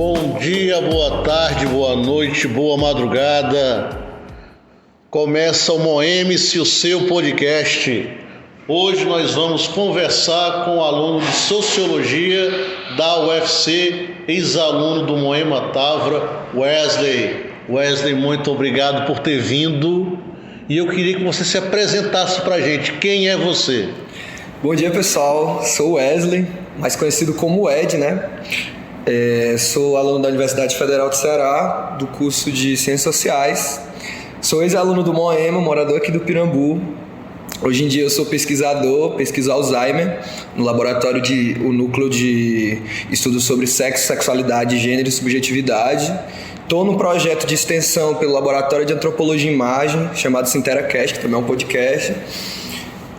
Bom dia, boa tarde, boa noite, boa madrugada. Começa o Moeme-se, o seu podcast. Hoje nós vamos conversar com o aluno de Sociologia da UFC, ex-aluno do Moema Tavra, Wesley. Wesley, muito obrigado por ter vindo. E eu queria que você se apresentasse pra gente. Quem é você? Bom dia, pessoal. Sou Wesley, mais conhecido como Ed, né? Sou aluno da Universidade Federal do Ceará, do curso de Ciências Sociais. Sou ex-aluno do Moema, morador aqui do Pirambu. Hoje em dia eu sou pesquiso Alzheimer, no laboratório o núcleo de estudos sobre sexo, sexualidade, gênero e subjetividade. Estou num projeto de extensão pelo Laboratório de Antropologia e Imagem, chamado SinteraCast, que também é um podcast.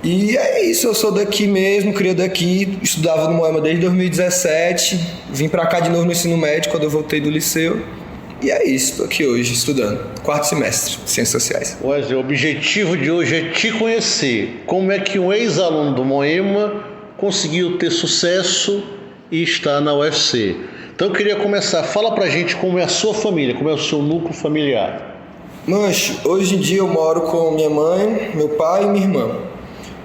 E é isso, eu sou daqui mesmo, criado aqui, estudava no Moema desde 2017, vim pra cá de novo no ensino médio quando eu voltei do liceu. E é isso, estou aqui hoje estudando, 4º semestre, Ciências Sociais. Wesley, o objetivo de hoje é te conhecer. Como é que um ex-aluno do Moema conseguiu ter sucesso e estar na UFC? Então eu queria começar, fala pra gente como é a sua família, como é o seu núcleo familiar. Mancho, hoje em dia eu moro com minha mãe, meu pai e minha irmã.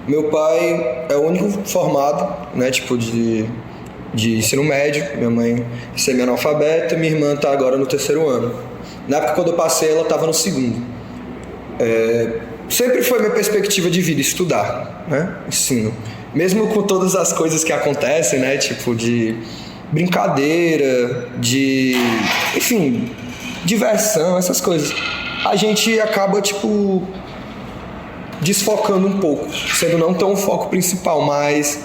Meu pai é o único formado, né, de ensino médio. Minha mãe é semi-analfabeta, minha irmã está agora no 3º ano. Na época quando eu passei, ela estava no 2º. Sempre foi minha perspectiva de vida, estudar, né, ensino. Mesmo com todas as coisas que acontecem, né, de brincadeira, enfim, diversão, essas coisas. A gente acaba, desfocando um pouco, sendo não tão o foco principal, mas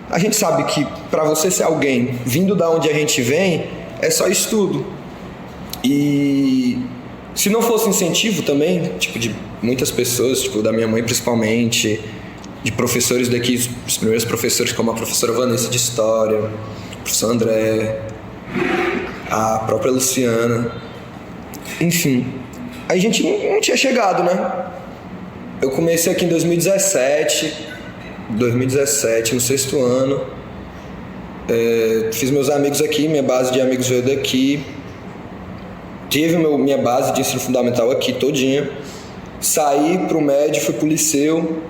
a gente sabe que para você ser alguém vindo da onde a gente vem, é só estudo. E se não fosse incentivo também, de muitas pessoas, da minha mãe principalmente, de professores daqui, os primeiros professores como a professora Vanessa de História, o professor André, a própria Luciana, enfim, a gente não tinha chegado, né? Eu comecei aqui em 2017, no 6º ano. Fiz meus amigos aqui, minha base de amigos veio daqui. Tive minha base de ensino fundamental aqui todinha. Saí pro médio, fui pro liceu.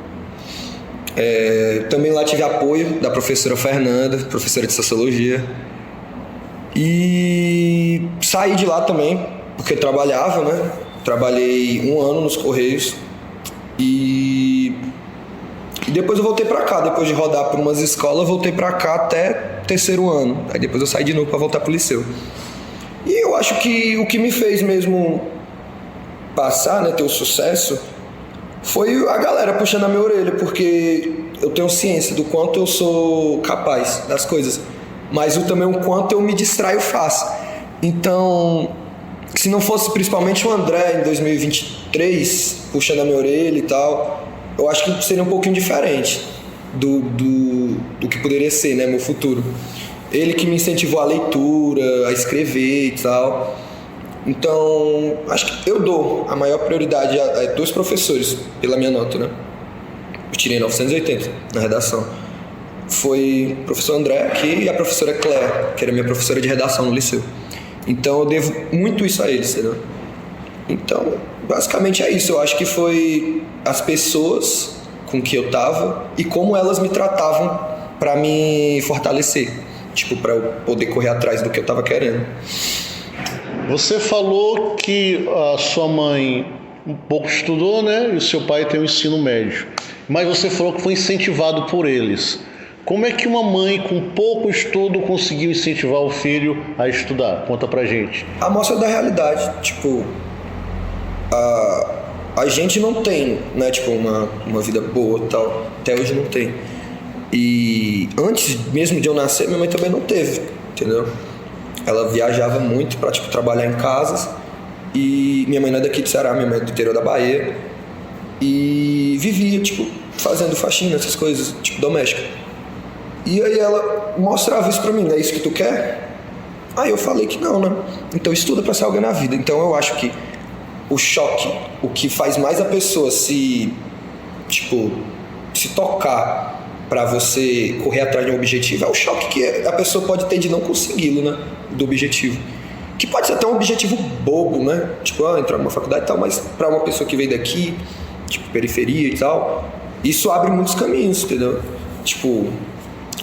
Também lá tive apoio da professora Fernanda, professora de Sociologia. E saí de lá também, porque trabalhava, né? Trabalhei 1 ano nos Correios. E depois eu voltei pra cá, depois de rodar por umas escolas, voltei pra cá até 3º ano. Aí depois eu saí de novo pra voltar pro liceu. E eu acho que o que me fez mesmo passar, né, ter o sucesso, foi a galera puxando a minha orelha, porque eu tenho ciência do quanto eu sou capaz das coisas, mas também o quanto eu me distraio fácil. Então, se não fosse principalmente o André em 2023 puxando a minha orelha e tal, eu acho que seria um pouquinho diferente do que poderia ser, né, meu futuro. Ele que me incentivou a leitura, a escrever e tal. Então, acho que eu dou a maior prioridade a 2 professores pela minha nota, né? Eu tirei 980 na redação. Foi o professor André aqui e a professora Claire, que era minha professora de redação no liceu. Então eu devo muito isso a eles, entendeu? Então, basicamente é isso. Eu acho que foi as pessoas com que eu tava e como elas me tratavam pra me fortalecer. Pra eu poder correr atrás do que eu tava querendo. Você falou que a sua mãe um pouco estudou, né? E o seu pai tem o ensino médio. Mas você falou que foi incentivado por eles. Como é que uma mãe com pouco estudo conseguiu incentivar o filho a estudar? Conta pra gente. A mostra da realidade. A gente não tem, né, uma vida boa e tal. Até hoje não tem. E antes mesmo de eu nascer, minha mãe também não teve, entendeu? Ela viajava muito pra, trabalhar em casas. E minha mãe não é daqui de Ceará, minha mãe é do interior da Bahia. E vivia, fazendo faxina, essas coisas, doméstica. E aí ela mostrava isso pra mim, é isso que tu quer? Aí eu falei que não, né? Então estuda pra ser alguém na vida. Então eu acho que o choque, o que faz mais a pessoa se tocar para você correr atrás de um objetivo, é o choque que a pessoa pode ter de não consegui-lo, né? Do objetivo. que pode ser até um objetivo bobo, né? Tipo, entrar numa faculdade e tal, mas para uma pessoa que veio daqui, tipo, periferia e tal, isso abre muitos caminhos, entendeu? Tipo,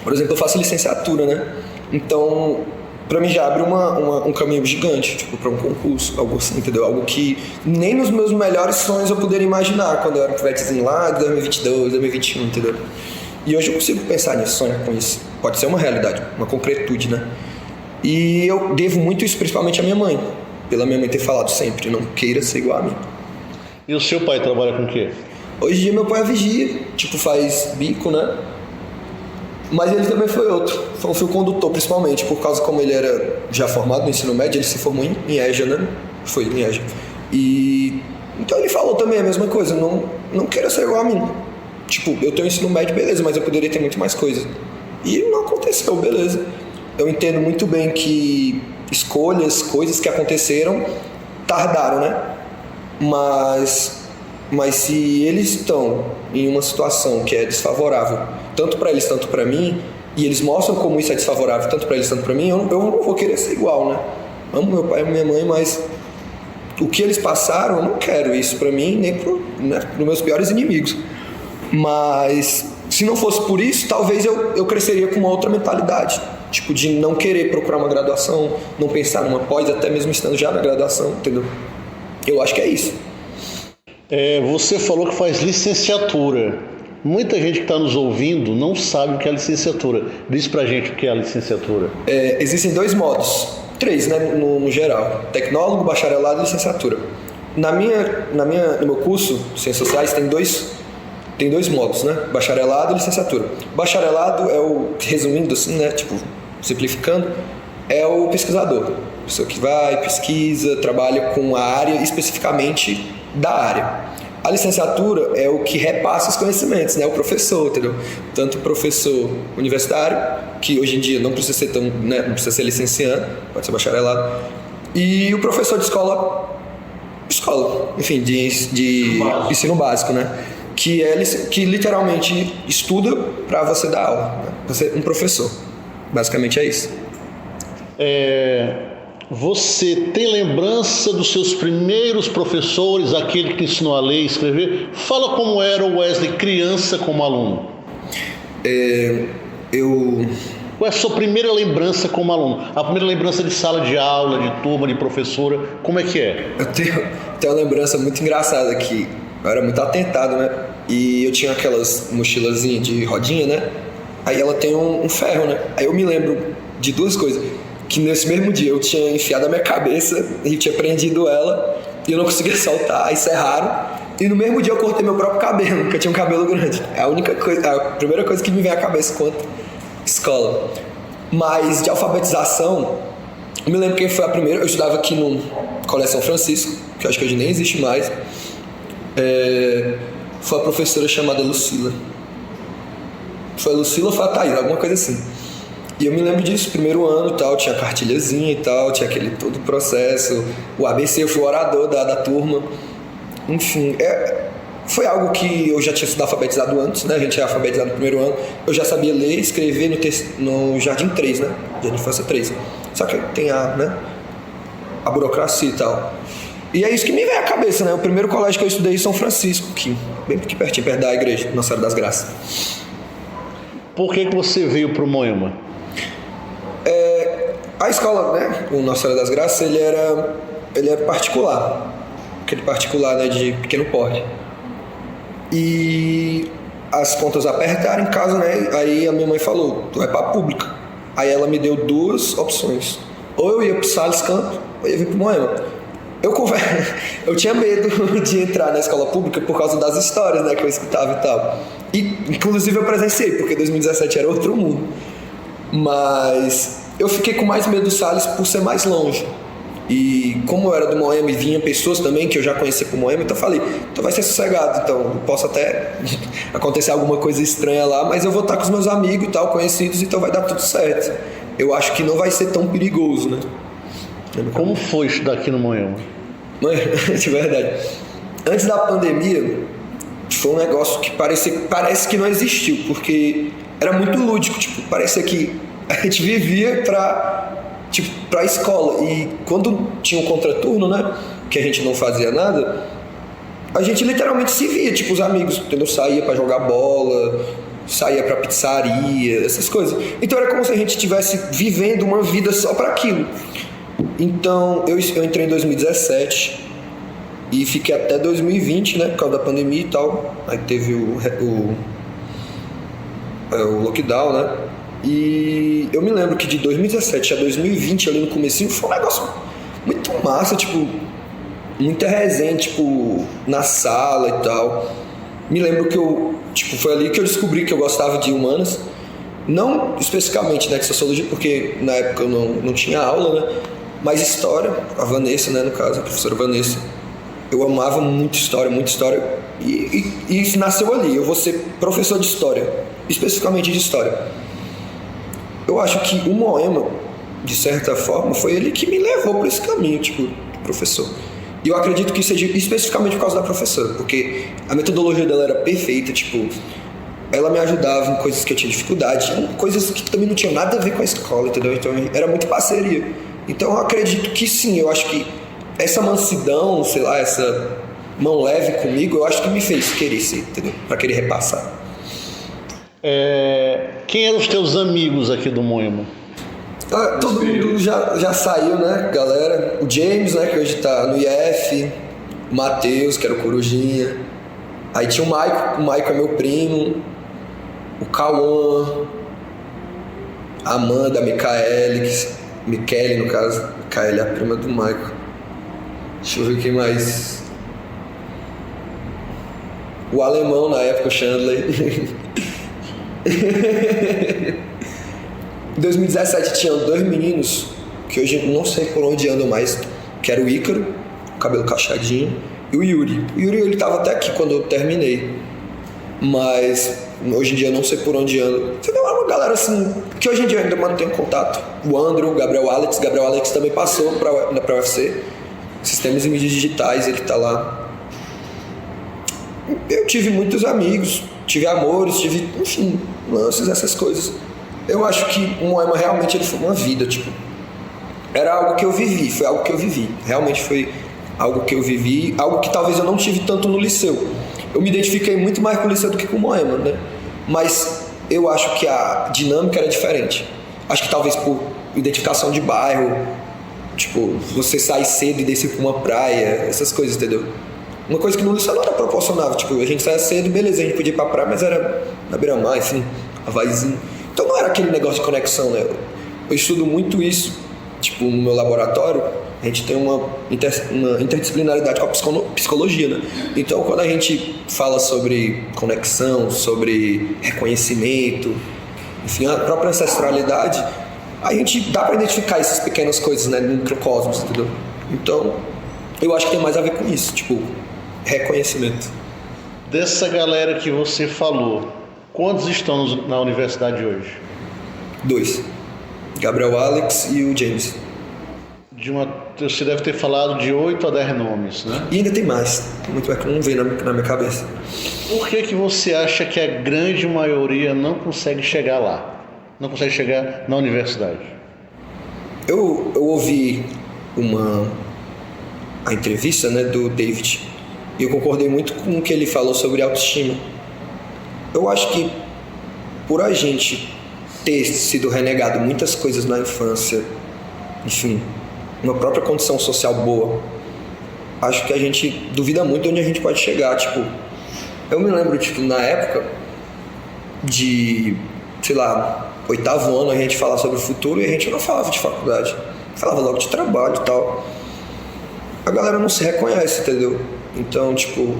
por exemplo, eu faço licenciatura, né? Então, pra mim já abre um caminho gigante, tipo, pra um concurso, algo assim, entendeu? Algo que nem nos meus melhores sonhos eu poderia imaginar quando eu era um pivetezinho lá de 2022, 2021, entendeu? E hoje eu consigo pensar nisso, sonhar com isso. Pode ser uma realidade, uma concretude, né? E eu devo muito isso principalmente à minha mãe, pela minha mãe ter falado sempre, não queira ser igual a mim. E o seu pai trabalha com o quê? Hoje em dia meu pai é vigia, tipo, faz bico, né? Mas ele também foi outro, foi um fio condutor principalmente, por causa como ele era já formado no ensino médio, ele se formou em EJA, né? Foi em EJA. E então ele falou também a mesma coisa, não queira ser igual a mim. Tipo, eu tenho ensino médio, beleza, mas eu poderia ter muito mais coisas. E não aconteceu, beleza. Eu entendo muito bem que escolhas, coisas que aconteceram, tardaram, né? Mas se eles estão em uma situação que é desfavorável, tanto para eles, tanto para mim, e eles mostram como isso é desfavorável, tanto para eles, tanto para mim, eu não vou querer ser igual, né? Amo meu pai e minha mãe, mas o que eles passaram, eu não quero isso para mim, nem para os meus piores inimigos. Mas se não fosse por isso, talvez eu cresceria com uma outra mentalidade. Tipo, de não querer procurar uma graduação, não pensar numa pós, até mesmo estando já na graduação, entendeu? Eu acho que é isso. Você falou que faz licenciatura. Muita gente que está nos ouvindo não sabe o que é licenciatura. Diz pra gente o que é a licenciatura. Existem 2 modos, 3, né, no geral: tecnólogo, bacharelado e licenciatura. No meu curso, Ciências Sociais, tem dois modos, né? Bacharelado e licenciatura. Bacharelado é resumindo assim, né, tipo, simplificando, é o pesquisador. A pessoa que vai, pesquisa, trabalha com a área especificamente da área. A licenciatura é o que repassa os conhecimentos, né? O professor, entendeu? Tanto o professor universitário, que hoje em dia não precisa ser né, não precisa ser licenciando, pode ser bacharelado, e o professor de escola, enfim, de ensino básico, né? Que literalmente estuda para você dar aula, né? Você um professor. Basicamente é isso. Você tem lembrança dos seus primeiros professores, aquele que te ensinou a ler e escrever? Fala como era o Wesley criança como aluno. Qual é a sua primeira lembrança como aluno? A primeira lembrança de sala de aula, de turma, de professora, como é que é? Eu tenho uma lembrança muito engraçada que eu era muito atentado, né? E eu tinha aquelas mochilazinhas de rodinha, né? Aí ela tem um ferro, né? Aí eu me lembro de 2 coisas. Que nesse mesmo dia eu tinha enfiado a minha cabeça e tinha prendido ela e eu não conseguia soltar, aí serraram. E no mesmo dia eu cortei meu próprio cabelo, porque eu tinha um cabelo grande. É a primeira coisa que me vem à cabeça quanto escola. Mas de alfabetização, eu me lembro quem foi a primeira. Eu estudava aqui no Colégio São Francisco, que eu acho que hoje nem existe mais. Foi a professora chamada Lucila. Foi a Lucila ou foi a Thaís, alguma coisa assim. E eu me lembro disso, primeiro ano e tal, tinha cartilhazinha e tal, tinha aquele todo o processo, o ABC, eu fui o orador da turma. Enfim, foi algo que eu já tinha sido alfabetizado antes, né? A gente é alfabetizado no primeiro ano. Eu já sabia ler e escrever no Jardim 3, né? Jardim de Infância 3. Só que tem a burocracia e tal. E é isso que me vem à cabeça, né? O primeiro colégio que eu estudei em São Francisco, bem aqui pertinho, perto da igreja, Nossa Senhora das Graças. Por que você veio para o Moema? A escola, né, o Nossa Senhora das Graças, ele era particular. Aquele particular, né, de pequeno porte. E as contas apertaram em casa, né, aí a minha mãe falou, tu vai pra pública. Aí ela me deu 2 opções. Ou eu ia pro Salles Campos, ou eu ia vir pro Moema. Eu tinha medo de entrar na escola pública por causa das histórias, né, que eu escutava e tal. E, inclusive, eu presenciei, porque 2017 era outro mundo. Mas eu fiquei com mais medo do Salles por ser mais longe. E como eu era do Moema e vinha pessoas também que eu já conhecia pro Moema, então eu falei, então vai ser sossegado, então posso até acontecer alguma coisa estranha lá, mas eu vou estar com os meus amigos e tal, conhecidos, então vai dar tudo certo. Eu acho que não vai ser tão perigoso, né? Como foi estudar aqui no Moema? De verdade. Antes da pandemia, foi um negócio que parece que não existiu, porque era muito lúdico, tipo, parecia que a gente vivia pra tipo, pra escola. E quando tinha um contraturno, né, que a gente não fazia nada, a gente literalmente se via, tipo, os amigos, entendeu? Saía pra jogar bola, saía pra pizzaria, essas coisas. Então era como se a gente estivesse vivendo uma vida só pra aquilo. Então eu entrei em 2017 e fiquei até 2020, né, por causa da pandemia e tal. Aí teve o lockdown, né? E eu me lembro que de 2017 a 2020, ali no comecinho, foi um negócio muito massa, tipo, muita resenha, tipo, na sala e tal. Me lembro que foi ali que eu descobri que eu gostava de humanas. Não especificamente, né, de sociologia, porque na época eu não tinha aula, né? Mas história, a Vanessa, né, no caso, a professora Vanessa. Eu amava muito história. E isso nasceu ali. Eu vou ser professor de história, especificamente de história. Eu acho que o Moema, de certa forma, foi ele que me levou por esse caminho, tipo, professor. E eu acredito que seja especificamente por causa da professora, porque a metodologia dela era perfeita, tipo, ela me ajudava em coisas que eu tinha dificuldade, coisas que também não tinham nada a ver com a escola, entendeu? Então era muito parceria. Então eu acredito que sim, eu acho que essa mansidão, sei lá, essa mão leve comigo, eu acho que me fez querer ser, entendeu? Pra querer repassar. Quem eram os teus amigos aqui do Moema? Todo mundo já saiu, né, galera? O James, né, que hoje tá no IF, o Matheus, que era o Corujinha. Aí tinha o Maicon é meu primo, o Cauã, a Amanda, a Michele, no caso. Michele é a prima do Maicon. Deixa eu ver quem mais. O alemão na época, o Chandler. Em 2017 tinha 2 meninos que hoje não sei por onde andam mais, que era o Ícaro, cabelo cacheadinho, e o Yuri. O Yuri, ele tava até aqui quando eu terminei, mas hoje em dia eu não sei por onde anda. Você vê uma galera assim, que hoje em dia eu ainda mantenho contato. O Andrew, o Gabriel Alex também passou pra UFC, Sistemas e Mídias Digitais, ele tá lá. Eu tive muitos amigos, tive amores, enfim, lances, essas coisas. Eu acho que o Moema realmente ele foi uma vida, tipo, era algo que eu vivi, foi algo que eu vivi, realmente foi algo que eu vivi, algo que talvez eu não tive tanto no liceu. Eu me identifiquei muito mais com o liceu do que com o Moema, né? Mas eu acho que a dinâmica era diferente. Acho que talvez por identificação de bairro, tipo, você sair cedo e descer pra uma praia, essas coisas, entendeu? Uma coisa que no liceu não era proporcionável, tipo, a gente saia cedo, beleza, a gente podia ir pra praia, mas era na beira-mar, enfim, Havaizinho. Então não era aquele negócio de conexão, né? Eu estudo muito isso, tipo, no meu laboratório, a gente tem uma interdisciplinaridade com a psicologia, né? Então quando a gente fala sobre conexão, sobre reconhecimento, enfim, a própria ancestralidade, a gente dá pra identificar essas pequenas coisas, né, no microcosmos, entendeu? Então, eu acho que tem mais a ver com isso, tipo, reconhecimento. Dessa galera que você falou, quantos estão na universidade hoje? 2. Gabriel Alex e o James. Você deve ter falado de 8 a 10 nomes, né? E ainda tem mais. Muito mais que não vem na minha cabeça. Por que você acha que a grande maioria não consegue chegar lá? Não consegue chegar na universidade? Eu ouvi a entrevista, né, do David, e eu concordei muito com o que ele falou sobre autoestima. Eu acho que por a gente ter sido renegado muitas coisas na infância, enfim, uma própria condição social boa, acho que a gente duvida muito de onde a gente pode chegar. Tipo, eu me lembro, tipo, na época de, sei lá, 8º ano, a gente falava sobre o futuro e a gente não falava de faculdade, falava logo de trabalho e tal. A galera não se reconhece, entendeu? Então, tipo,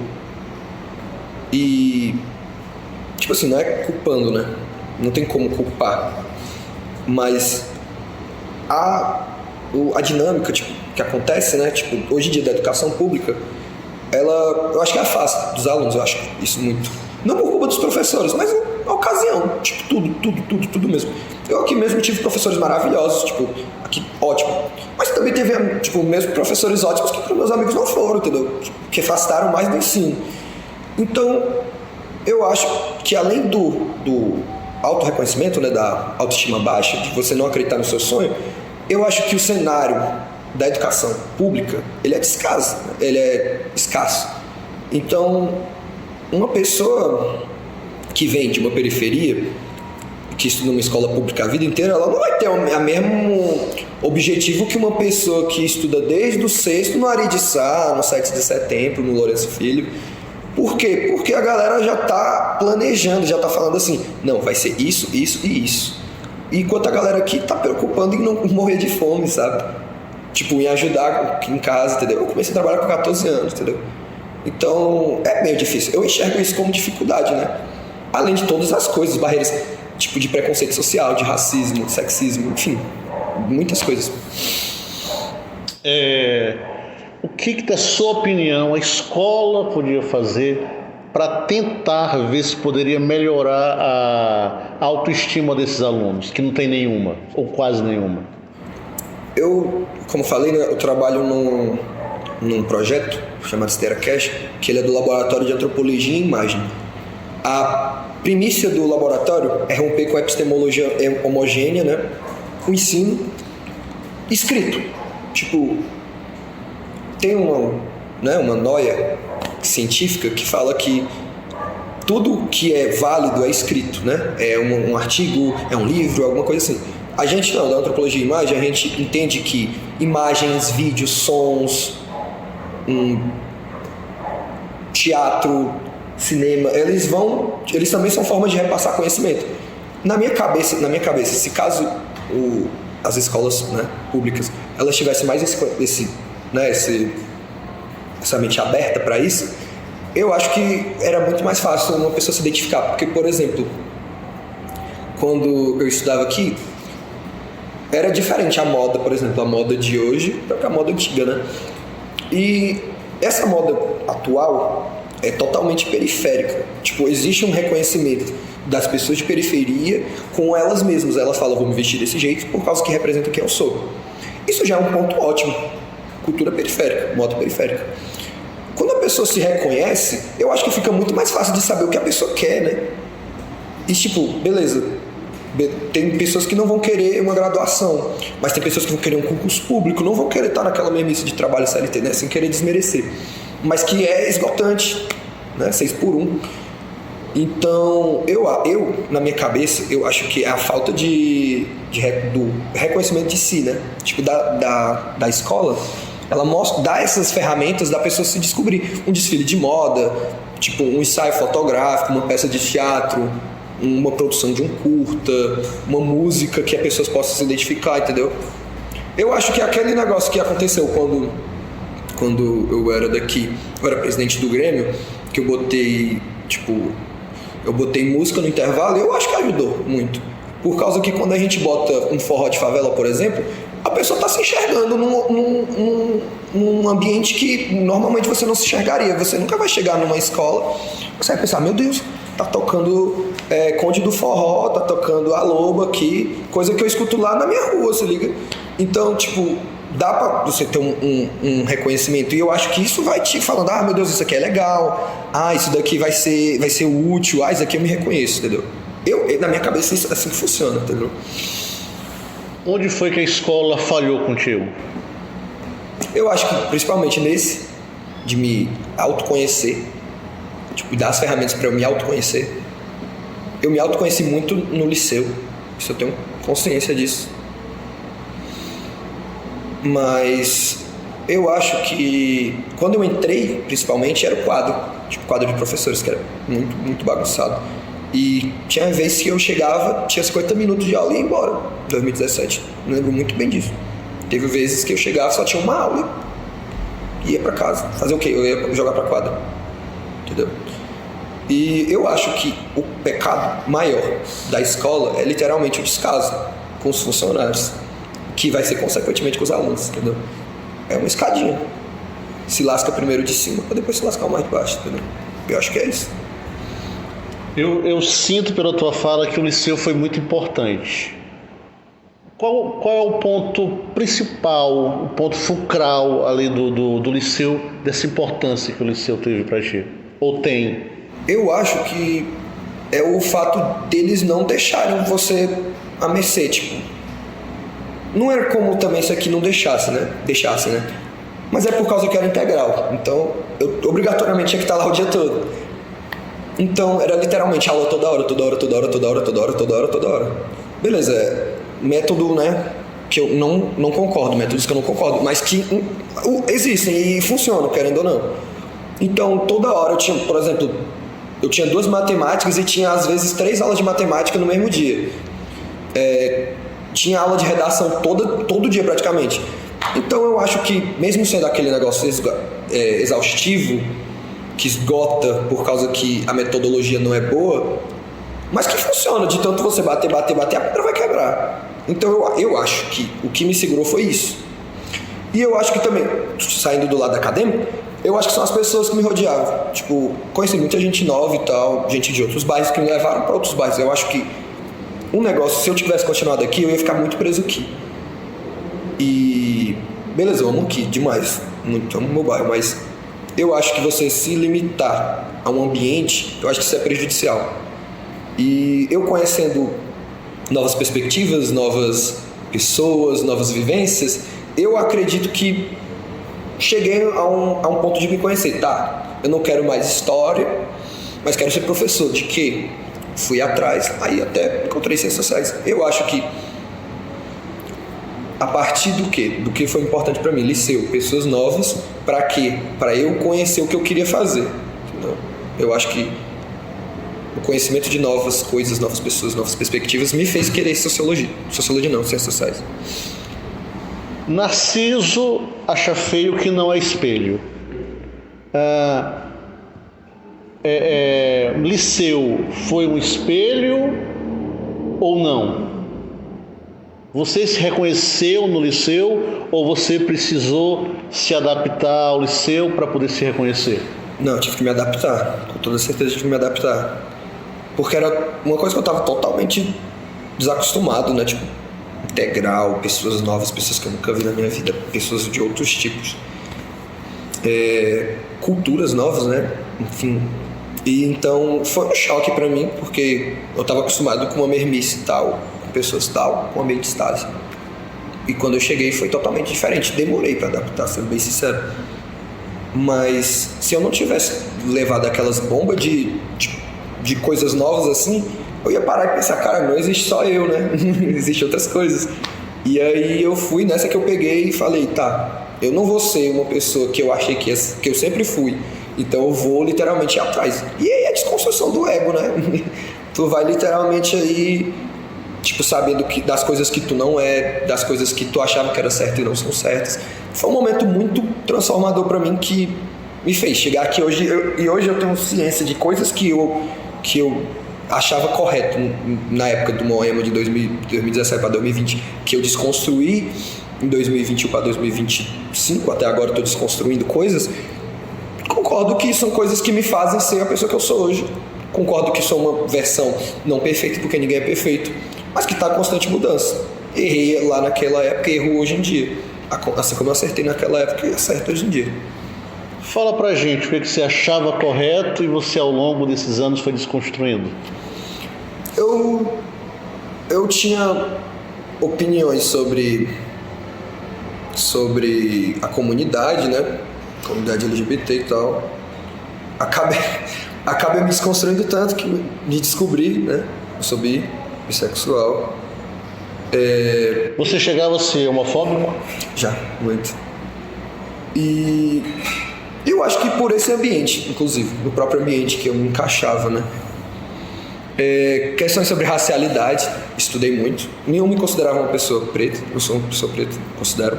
tipo assim, não é culpando, né? Não tem como culpar. Mas a dinâmica, tipo, que acontece, né? Tipo, hoje em dia da educação pública, eu acho que afasta dos alunos, eu acho isso muito. Não por culpa dos professores, mas na ocasião, tipo, tudo mesmo. Eu aqui mesmo tive professores maravilhosos, tipo, aqui, ótimo. Mas também teve, tipo, mesmo professores ótimos que para meus amigos não foram, entendeu? Que afastaram mais do ensino. Então, eu acho que além do auto-reconhecimento, né, da autoestima baixa, de você não acreditar no seu sonho, Eu acho que o cenário da educação pública, ele é escasso. Então, uma pessoa que vem de uma periferia, que estuda numa escola pública a vida inteira, ela não vai ter o mesmo objetivo que uma pessoa que estuda desde o sexto no Ari de Sá, no 7 de setembro, no Lourenço Filho. Por quê? Porque a galera já está planejando, já está falando assim, não, vai ser isso, isso e isso. Enquanto a galera aqui está preocupando em não morrer de fome, sabe? Tipo, em ajudar em casa, entendeu? Eu comecei a trabalhar com 14 anos, entendeu? Então, é meio difícil. Eu enxergo isso como dificuldade, né? Além de todas as coisas, barreiras, tipo de preconceito social, de racismo, de sexismo, enfim, muitas coisas. O que, da sua opinião, a escola podia fazer para tentar ver se poderia melhorar a autoestima desses alunos, que não tem nenhuma, ou quase nenhuma? Eu, como falei, né, eu trabalho num projeto chamado Esteira Cash, que ele é do Laboratório de Antropologia e Imagem. A primícia do laboratório é romper com a epistemologia homogênea, né, com o ensino escrito. Tipo, tem uma noia científica que fala que tudo que é válido é escrito, né? É um artigo, é um livro, alguma coisa assim. A gente não, da antropologia e imagem, a gente entende que imagens, vídeos, sons, teatro, cinema, eles também são formas de repassar conhecimento. Na minha cabeça, se caso as escolas, né, públicas, elas tivessem mais essa mente aberta para isso, eu acho que era muito mais fácil uma pessoa se identificar. Porque, por exemplo, quando eu estudava aqui, era diferente a moda, por exemplo, a moda de hoje para a moda antiga, né? E essa moda atual é totalmente periférica. Tipo, existe um reconhecimento das pessoas de periferia com elas mesmas. Elas falam, vou me vestir desse jeito por causa que representa quem eu sou. Isso já é um ponto ótimo. Cultura periférica, moda periférica. Quando a pessoa se reconhece, eu acho que fica muito mais fácil de saber o que a pessoa quer, né? E tipo, beleza, tem pessoas que não vão querer uma graduação, mas tem pessoas que vão querer um concurso público, não vão querer estar naquela mesmice de trabalho CLT, né? Sem querer desmerecer, mas que é esgotante, né? 6 por 1. Então, eu na minha cabeça, eu acho que é a falta do reconhecimento de si, né? Tipo, da escola, ela dá essas ferramentas da pessoa se descobrir. Um desfile de moda, tipo um ensaio fotográfico, uma peça de teatro, uma produção de um curta, uma música que as pessoas possam se identificar, entendeu? Eu acho que aquele negócio que aconteceu quando eu era daqui, eu era presidente do Grêmio, que eu botei música no intervalo, eu acho que ajudou muito. Por causa que quando a gente bota um forró de favela, por exemplo, a pessoa está se enxergando num ambiente que normalmente você não se enxergaria. Você nunca vai chegar numa escola, você vai pensar, meu Deus, tá tocando Conde do Forró, tá tocando a Loba aqui, coisa que eu escuto lá na minha rua, se liga? Então, tipo, dá pra você ter um reconhecimento, e eu acho que isso vai te falando, meu Deus, isso aqui é legal, isso daqui vai ser útil, isso aqui eu me reconheço, entendeu? Na minha cabeça isso é assim que funciona, entendeu? Onde foi que a escola falhou contigo? Eu acho que principalmente nesse de me autoconhecer, tipo, dar as ferramentas para eu me autoconhecer. Eu me autoconheci muito no liceu, isso eu tenho consciência disso. Mas eu acho que quando eu entrei, principalmente, era o quadro, tipo quadro de professores, que era muito, muito bagunçado. E tinha vezes que eu chegava, tinha 50 minutos de aula e ia embora, 2017. Eu lembro muito bem disso. Teve vezes que eu chegava, só tinha uma aula e ia pra casa. Fazer o quê? Eu ia jogar pra quadra. Entendeu? E eu acho que o pecado maior da escola é literalmente o descaso com os funcionários, que vai ser consequentemente com os alunos, entendeu? É uma escadinha. Se lasca primeiro de cima, pra depois se lascar o mais de baixo, entendeu? Eu acho que é isso. Eu sinto pela tua fala que o liceu foi muito importante. Qual é o ponto principal, o ponto fulcral ali do liceu, dessa importância que o liceu teve pra ti? Ou tem? Eu acho que é o fato deles não deixarem você a mercê, tipo, não era como também isso aqui não deixasse, né? Mas é por causa que era integral. Então, eu obrigatoriamente tinha que estar lá o dia todo. Então, era literalmente aula toda hora. Beleza, método, né? Que eu não concordo, métodos que eu não concordo, mas que existem e funcionam, querendo ou não. Então, toda hora eu tinha, por exemplo, 2 matemáticas e tinha, às vezes, 3 aulas de matemática no mesmo dia. Tinha aula de redação todo dia, praticamente. Então, eu acho que, mesmo sendo aquele negócio exaustivo, que esgota por causa que a metodologia não é boa, mas que funciona, de tanto você bater, a pedra vai quebrar. Então, eu acho que o que me segurou foi isso. E eu acho que também, saindo do lado acadêmico, eu acho que são as pessoas que me rodeavam. Tipo, conheci muita gente nova e tal, gente de outros bairros que me levaram para outros bairros. Eu acho que um negócio, se eu tivesse continuado aqui, eu ia ficar muito preso aqui. E beleza, eu amo aqui demais, muito amo meu bairro, mas eu acho que você se limitar a um ambiente, eu acho que isso é prejudicial. E eu conhecendo novas perspectivas, novas pessoas, novas vivências, eu acredito que cheguei a um ponto de me conhecer. Tá, eu não quero mais história, mas quero ser professor. De quê? Fui atrás, aí até encontrei ciências sociais. Eu acho que a partir do que foi importante para mim, liceu, pessoas novas, para quê? Para eu conhecer o que eu queria fazer. Entendeu? Eu acho que o conhecimento de novas coisas, novas pessoas, novas perspectivas me fez querer sociologia. Sociologia não, ciências sociais. Narciso acha feio que não é espelho. Liceu foi um espelho ou não? Você se reconheceu no liceu ou você precisou se adaptar ao liceu para poder se reconhecer? Não, eu tive que me adaptar. Com toda certeza eu tive que me adaptar. Porque era uma coisa que eu estava totalmente desacostumado, né? Tipo, integral, pessoas novas, pessoas que eu nunca vi na minha vida, pessoas de outros tipos. Culturas novas, né? Enfim. E então foi um choque pra mim, porque eu estava acostumado com uma mermice tal, com pessoas tal, com ambientes tais. E quando eu cheguei foi totalmente diferente. Demorei pra adaptar, sendo bem sincero. Mas se eu não tivesse levado aquelas bombas de coisas novas assim, eu ia parar e pensar, cara, não existe só eu, né? Existem outras coisas. E aí eu fui nessa que eu peguei e falei, tá, eu não vou ser uma pessoa que eu achei que eu sempre fui. Então eu vou literalmente ir atrás. E aí é a desconstrução do ego, né? Tu vai literalmente aí, tipo, sabendo das coisas que tu não é, das coisas que tu achava que era certo e não são certas. Foi um momento muito transformador pra mim que me fez chegar aqui hoje. E hoje eu tenho ciência de coisas que eu achava correto na época do Moema de 2017 para 2020, que eu desconstruí em 2021 para 2025, até agora eu estou desconstruindo coisas. Concordo que são coisas que me fazem ser a pessoa que eu sou hoje. Concordo que sou uma versão não perfeita, porque ninguém é perfeito, mas que está em constante mudança. Errei lá naquela época e erro hoje em dia. Assim como eu acertei naquela época e acerto hoje em dia. Fala pra gente o que você achava correto e você ao longo desses anos foi desconstruindo. Eu tinha opiniões sobre a comunidade, né? Comunidade LGBT e tal. Acabei me desconstruindo tanto que me descobri, né? Eu sou bissexual. Você chegava a ser homofóbico? Já, muito. E eu acho que por esse ambiente, inclusive, no próprio ambiente que eu me encaixava, né? Questões sobre racialidade, estudei muito. Nenhum me considerava uma pessoa preta, eu sou uma pessoa preta, considero.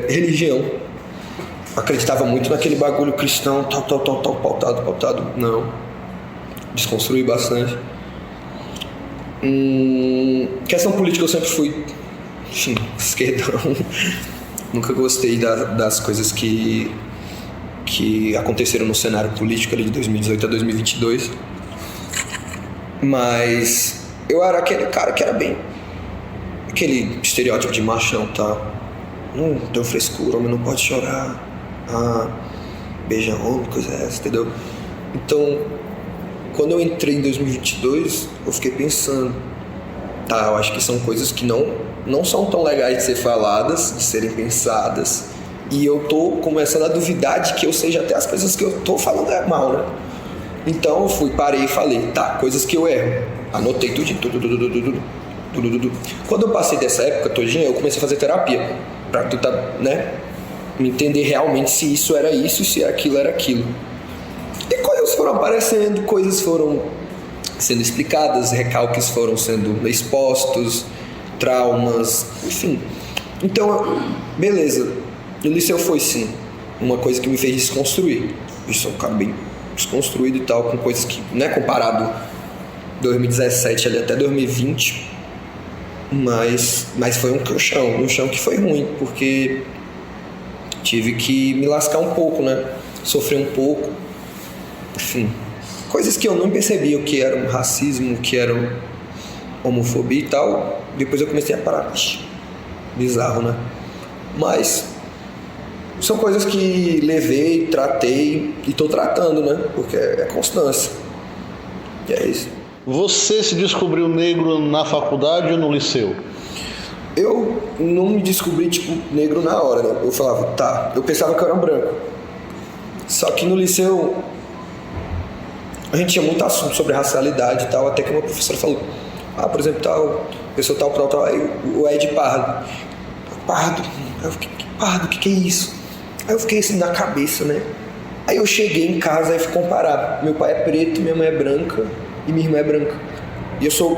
Religião, acreditava muito naquele bagulho cristão, tal, pautado. Não, desconstruí bastante. Questão política eu sempre fui, enfim, esquerdão. Nunca gostei das coisas que aconteceram no cenário político ali de 2018 a 2022. Mas eu era aquele cara que era bem aquele estereótipo de machão, tá? Não tem frescura, homem não pode chorar. Beija homem, coisa essa, entendeu? Então, quando eu entrei em 2022, eu fiquei pensando, tá, eu acho que são coisas que não são tão legais de ser faladas, de serem pensadas, e eu tô começando a duvidar de que eu seja até as coisas que eu tô falando é mal, né? Então eu parei e falei, tá, coisas que eu erro. Anotei tudo. Quando eu passei dessa época todinha, eu comecei a fazer terapia, pra tentar, né, entender realmente se isso era isso, se aquilo era aquilo. E coisas foram aparecendo, coisas foram sendo explicadas, recalques foram sendo expostos, traumas, enfim. Então, beleza, o liceu foi sim uma coisa que me fez desconstruir. Eu sou um cara bem desconstruído e tal, com coisas que, né, comparado 2017 ali até 2020, mas foi um chão que foi ruim, porque tive que me lascar um pouco, né, sofrer um pouco, enfim, coisas que eu não percebia o que era um racismo, o que era homofobia e tal. Depois eu comecei a parar. Bizarro, né? Mas são coisas que levei, tratei e tô tratando, né? Porque é constância. E é isso. Você se descobriu negro na faculdade ou no liceu? Eu não me descobri, tipo, negro na hora, né? Eu falava, tá, eu pensava que eu era um branco. Só que no liceu a gente tinha muito assunto sobre racialidade e tal, até que uma professora falou, por exemplo, tal, pessoa tal, aí o Ed Pardo. Pardo? Aí eu fiquei, Pardo, o que é isso? Aí eu fiquei assim na cabeça, né? Aí eu cheguei em casa e fui comparar. Meu pai é preto, minha mãe é branca e minha irmã é branca. E eu sou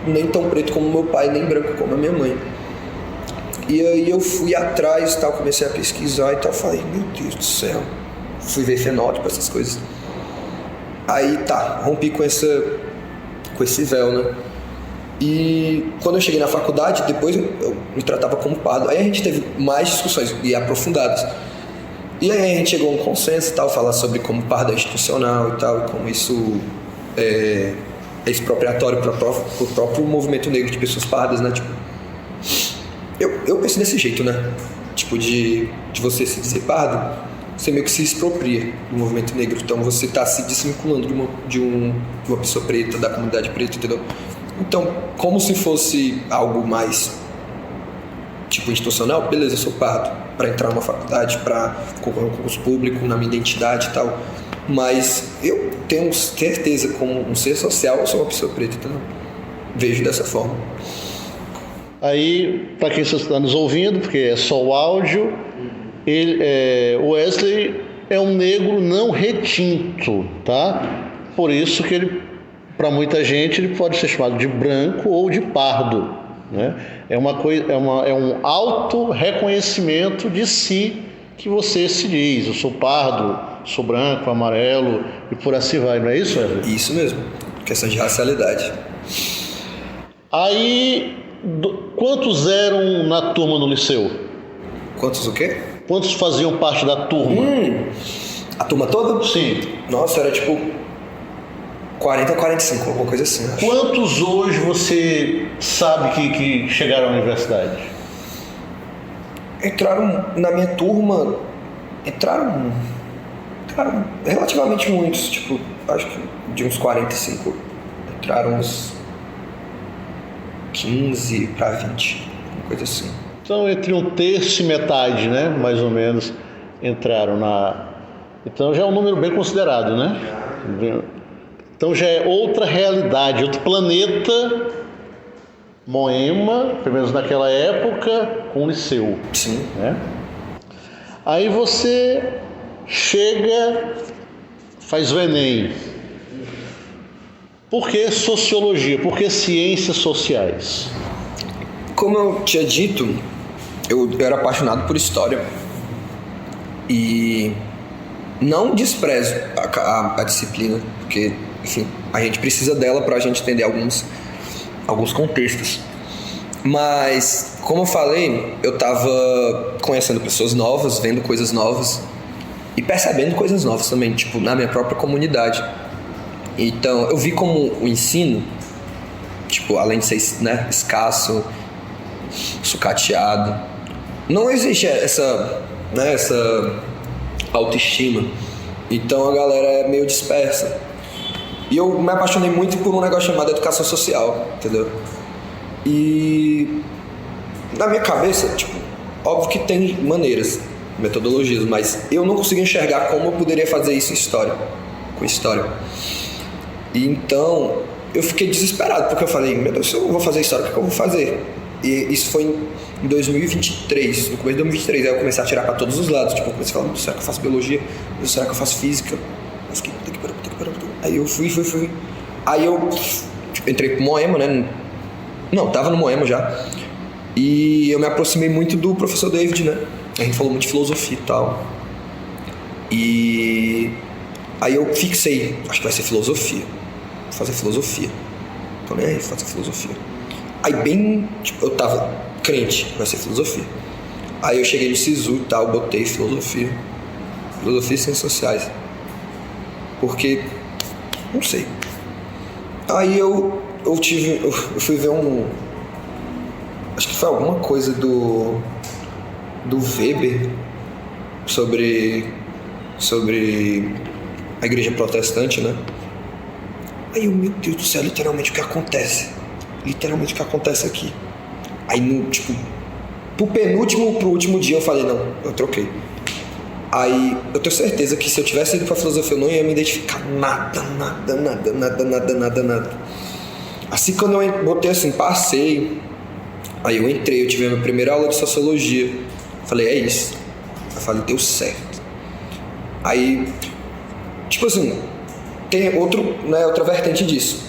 nem tão preto como meu pai, nem branco como a minha mãe. E aí eu fui atrás e tal, comecei a pesquisar e tal, falei, meu Deus do céu. Fui ver fenótipo, essas coisas. Aí tá, rompi com esse véu, né? E quando eu cheguei na faculdade, depois eu me tratava como pardo. Aí a gente teve mais discussões e aprofundadas. E aí a gente chegou a um consenso e tal, falar sobre como pardo é institucional e tal, e como isso é expropriatório para o próprio movimento negro de pessoas pardas, né? Tipo, eu penso desse jeito, né? Tipo, de você se dizer pardo, você meio que se expropria do movimento negro. Então você está se desvinculando de uma pessoa preta, da comunidade preta, entendeu? Então, como se fosse algo mais tipo institucional, beleza, eu sou pardo para entrar numa faculdade, para concorrer a um concurso público, na minha identidade e tal. Mas eu tenho certeza, como um ser social, eu sou uma pessoa preta, entendeu? Vejo dessa forma. Aí, para quem está nos ouvindo, porque é só o áudio, o Wesley é um negro não retinto, tá? Por isso que ele, para muita gente, ele pode ser chamado de branco ou de pardo, né? É um auto-reconhecimento de si que você se diz, eu sou pardo, sou branco, amarelo e por assim vai, não é isso, Wesley? Isso mesmo, questão de racialidade. Aí, quantos eram na turma no liceu? Quantos o quê? Quantos faziam parte da turma? A turma toda? Sim. Nossa, era tipo 40, 45, alguma coisa assim. Acho. Quantos hoje você sabe que chegaram à universidade? Entraram na minha turma, entraram relativamente muitos, tipo, acho que de uns 45, entraram uns 15 para 20, uma coisa assim. Então, entre um terço e metade, né, mais ou menos, entraram na... Então, já é um número bem considerado, né? Então, já é outra realidade, outro planeta, Moema, pelo menos naquela época, com o liceu. Sim. Né? Aí você chega, faz o Enem. Por que sociologia? Por que ciências sociais? Como eu tinha dito, eu era apaixonado por história e não desprezo a disciplina, porque, enfim, a gente precisa dela para a gente entender alguns contextos. Mas, como eu falei, eu estava conhecendo pessoas novas, vendo coisas novas e percebendo coisas novas também, tipo, na minha própria comunidade. Então, eu vi como o ensino, tipo, além de ser, né, escasso, sucateado, não existe essa autoestima. Então a galera é meio dispersa. E eu me apaixonei muito por um negócio chamado educação social, entendeu? E na minha cabeça, tipo, óbvio que tem maneiras, metodologias, mas eu não consigo enxergar como eu poderia fazer isso com história. E então eu fiquei desesperado, porque eu falei, meu Deus, se eu não vou fazer história, o que eu vou fazer? E isso foi em 2023, no começo de 2023, aí eu comecei a tirar pra todos os lados, tipo, eu comecei a falar, será que eu faço biologia? Será que eu faço física? Eu fiquei, puta que pariu. Aí eu fui. Aí eu entrei pro Moema, né? Não, tava no Moema já. E eu me aproximei muito do professor David, né? A gente falou muito de filosofia e tal. E aí eu fixei, acho que vai ser filosofia. Vou fazer filosofia. Tô nem aí, fazer filosofia. Aí bem, tipo, eu tava crente, vai ser filosofia. Aí eu cheguei no SISU e tal, botei filosofia e ciências sociais. Porque, não sei. Aí eu fui ver acho que foi alguma coisa do Weber sobre a igreja protestante, né? Aí eu, meu Deus do céu, literalmente o que acontece aqui. Aí pro último dia eu falei, não, eu troquei. Aí eu tenho certeza que se eu tivesse ido pra filosofia eu não ia me identificar nada. Assim, quando eu botei assim, passei, aí eu entrei, eu tive a minha primeira aula de sociologia. Falei, é isso. Eu falei, deu certo. Aí, tipo assim, tem outra vertente disso.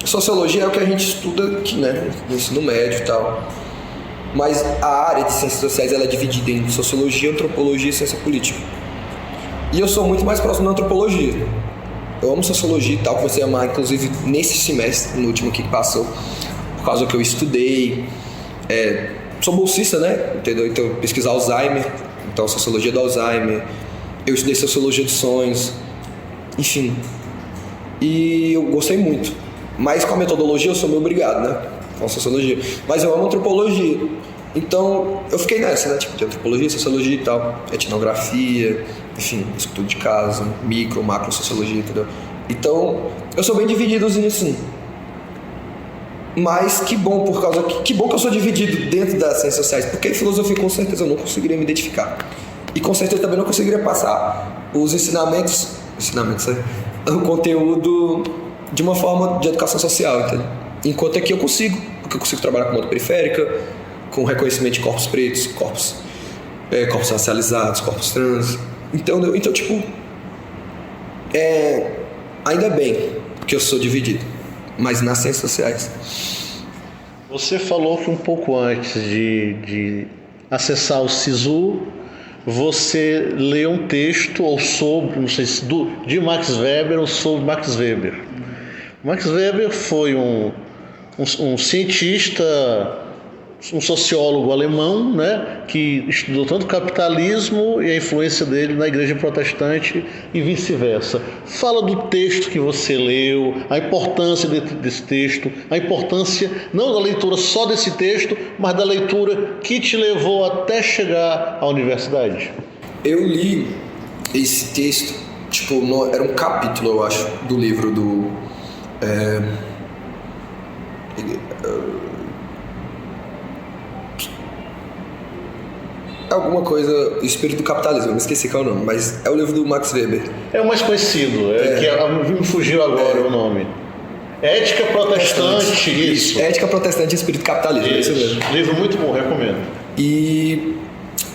Sociologia é o que a gente estuda aqui, né, no ensino médio e tal. Mas a área de ciências sociais ela é dividida em sociologia, antropologia e ciência política. E eu sou muito mais próximo da antropologia. Eu amo sociologia e tal, comecei a amar, inclusive, nesse semestre, no último que passou, por causa que eu estudei. Sou bolsista, né? Entendeu? Então, eu pesquiso Alzheimer, então sociologia do Alzheimer. Eu estudei sociologia de sonhos, enfim. E eu gostei muito. Mas com a metodologia eu sou meio obrigado, né? Com a sociologia. Mas eu amo antropologia. Então, eu fiquei nessa, né? Tipo, de antropologia, sociologia e tal. Etnografia, enfim, estudo de caso, micro, macro sociologia, entendeu? Então, eu sou bem divididozinho assim. Mas que bom, que bom que eu sou dividido dentro das ciências sociais, porque filosofia com certeza eu não conseguiria me identificar. E com certeza também não conseguiria passar os ensinamentos, né? O conteúdo de uma forma de educação social, entendeu? Enquanto aqui eu consigo, porque eu consigo trabalhar com moda periférica, com reconhecimento de corpos pretos, corpos racializados, corpos trans. Então tipo, ainda bem que eu sou dividido, mas nas ciências sociais. Você falou que um pouco antes de acessar o SISU, você leu um texto ou soube, não sei se de Max Weber ou sobre Max Weber. Max Weber foi um cientista, um sociólogo alemão, né, que estudou tanto o capitalismo e a influência dele na igreja protestante e vice-versa. Fala do texto que você leu, a importância desse texto, a importância não da leitura só desse texto, mas da leitura que te levou até chegar à universidade. Eu li esse texto, tipo, era um capítulo, eu acho, do livro do... alguma coisa, Espírito do Capitalismo, eu me esqueci qual é o nome, mas é o livro do Max Weber. É o mais conhecido, que me fugiu agora o nome. Ética Protestante, isso. Ética Protestante e Espírito do Capitalismo, isso mesmo. Livro muito bom, recomendo. E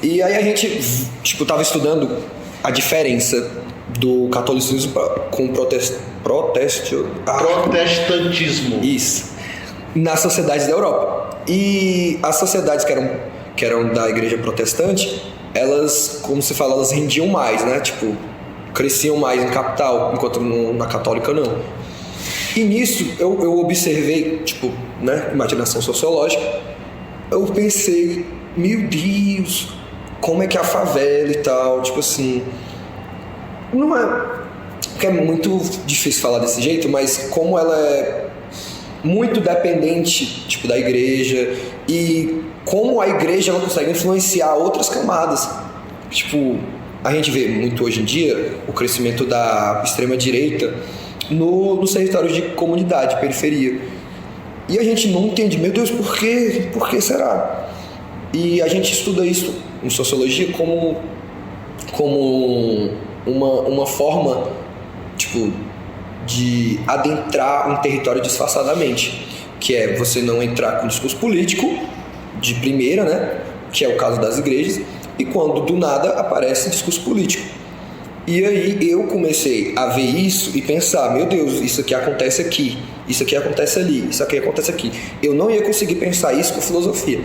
aí a gente, tipo, tava estudando a diferença do catolicismo com o protestantismo. Isso. Nas sociedades da Europa. E as sociedades que eram da igreja protestante, elas, como se fala, elas rendiam mais, né? Tipo, cresciam mais em capital, enquanto na católica não. E nisso eu observei, tipo, né, imaginação sociológica, eu pensei, meu Deus, como é que é a favela e tal, tipo assim, não é, porque é muito difícil falar desse jeito, mas como ela é muito dependente, tipo, da igreja, e como a igreja ela consegue influenciar outras camadas. Tipo, a gente vê muito hoje em dia o crescimento da extrema-direita nos territórios de comunidade, periferia. E a gente não entende, meu Deus, por quê? Por que será? E a gente estuda isso em sociologia como uma forma, tipo, de adentrar um território disfarçadamente, que é você não entrar com discurso político de primeira, né, que é o caso das igrejas, e quando do nada aparece discurso político. E aí eu comecei a ver isso e pensar, meu Deus, isso aqui acontece aqui, isso aqui acontece ali, isso aqui acontece aqui. Eu não ia conseguir pensar isso com filosofia.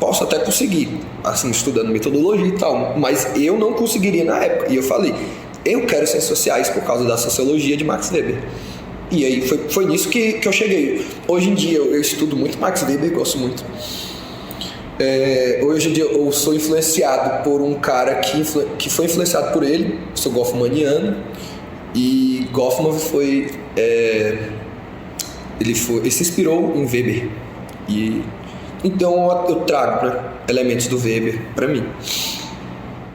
Posso até conseguir, assim, estudando metodologia e tal, mas eu não conseguiria na época. E eu falei, eu quero ciências sociais por causa da sociologia de Max Weber. E aí foi nisso que eu cheguei. Hoje em dia eu estudo muito Max Weber, gosto muito. Hoje em dia eu sou influenciado por um cara que foi influenciado por ele, sou goffmaniano, e Goffman ele se inspirou em Weber. E então eu trago, né, elementos do Weber para mim.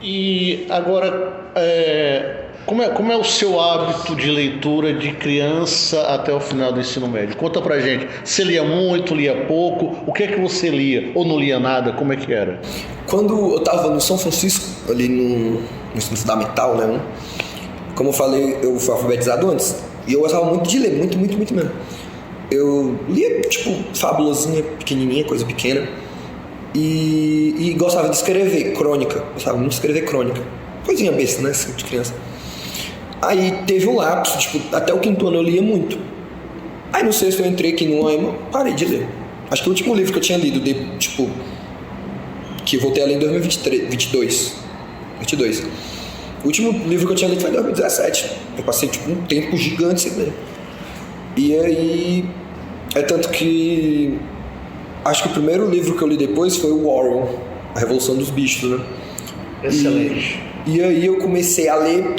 E agora, como é o seu hábito de leitura de criança até o final do ensino médio? Conta pra gente. Você lia muito, lia pouco? O que é que você lia? Ou não lia nada? Como é que era? Quando eu estava no São Francisco, ali no ensino fundamental, né? Como eu falei, eu fui alfabetizado antes. E eu gostava muito de ler, muito, muito, muito mesmo. Eu lia, tipo, fabulazinha pequenininha, coisa pequena. E gostava de escrever crônica. Gostava muito de escrever crônica. Coisinha besta, né? De criança. Aí teve um lapso, tipo, até o 5º ano eu lia muito. Aí no 6º eu entrei aqui no AIMA, parei de ler. Acho que o último livro que eu tinha lido, que eu voltei a ler em 2022. O último livro que eu tinha lido foi em 2017. Eu passei, tipo, um tempo gigante sem ler. E aí, é tanto que acho que o primeiro livro que eu li depois foi o Orwell, A Revolução dos Bichos, né? Excelente. E aí eu comecei a ler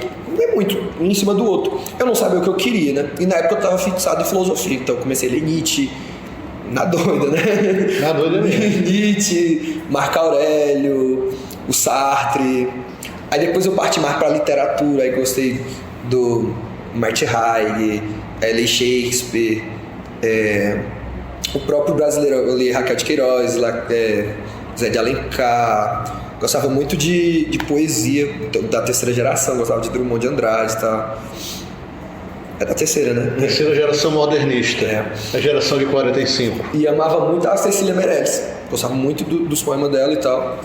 muito, um em cima do outro. Eu não sabia o que eu queria, né? E na época eu estava fixado em filosofia, então eu comecei a ler Nietzsche, na doida, né? Na doida mesmo. Nietzsche, Marco Aurélio, o Sartre. Aí depois eu parti mais para literatura, aí gostei do Martin Heidegger, L. Shakespeare, o próprio brasileiro, eu li Raquel de Queiroz, Zé de Alencar. Gostava muito de poesia da terceira geração, gostava de Drummond de Andrade e tal. É da terceira, né? Terceira geração modernista, a geração de 45. E amava muito a Cecília Meirelles, gostava muito dos poemas dela e tal.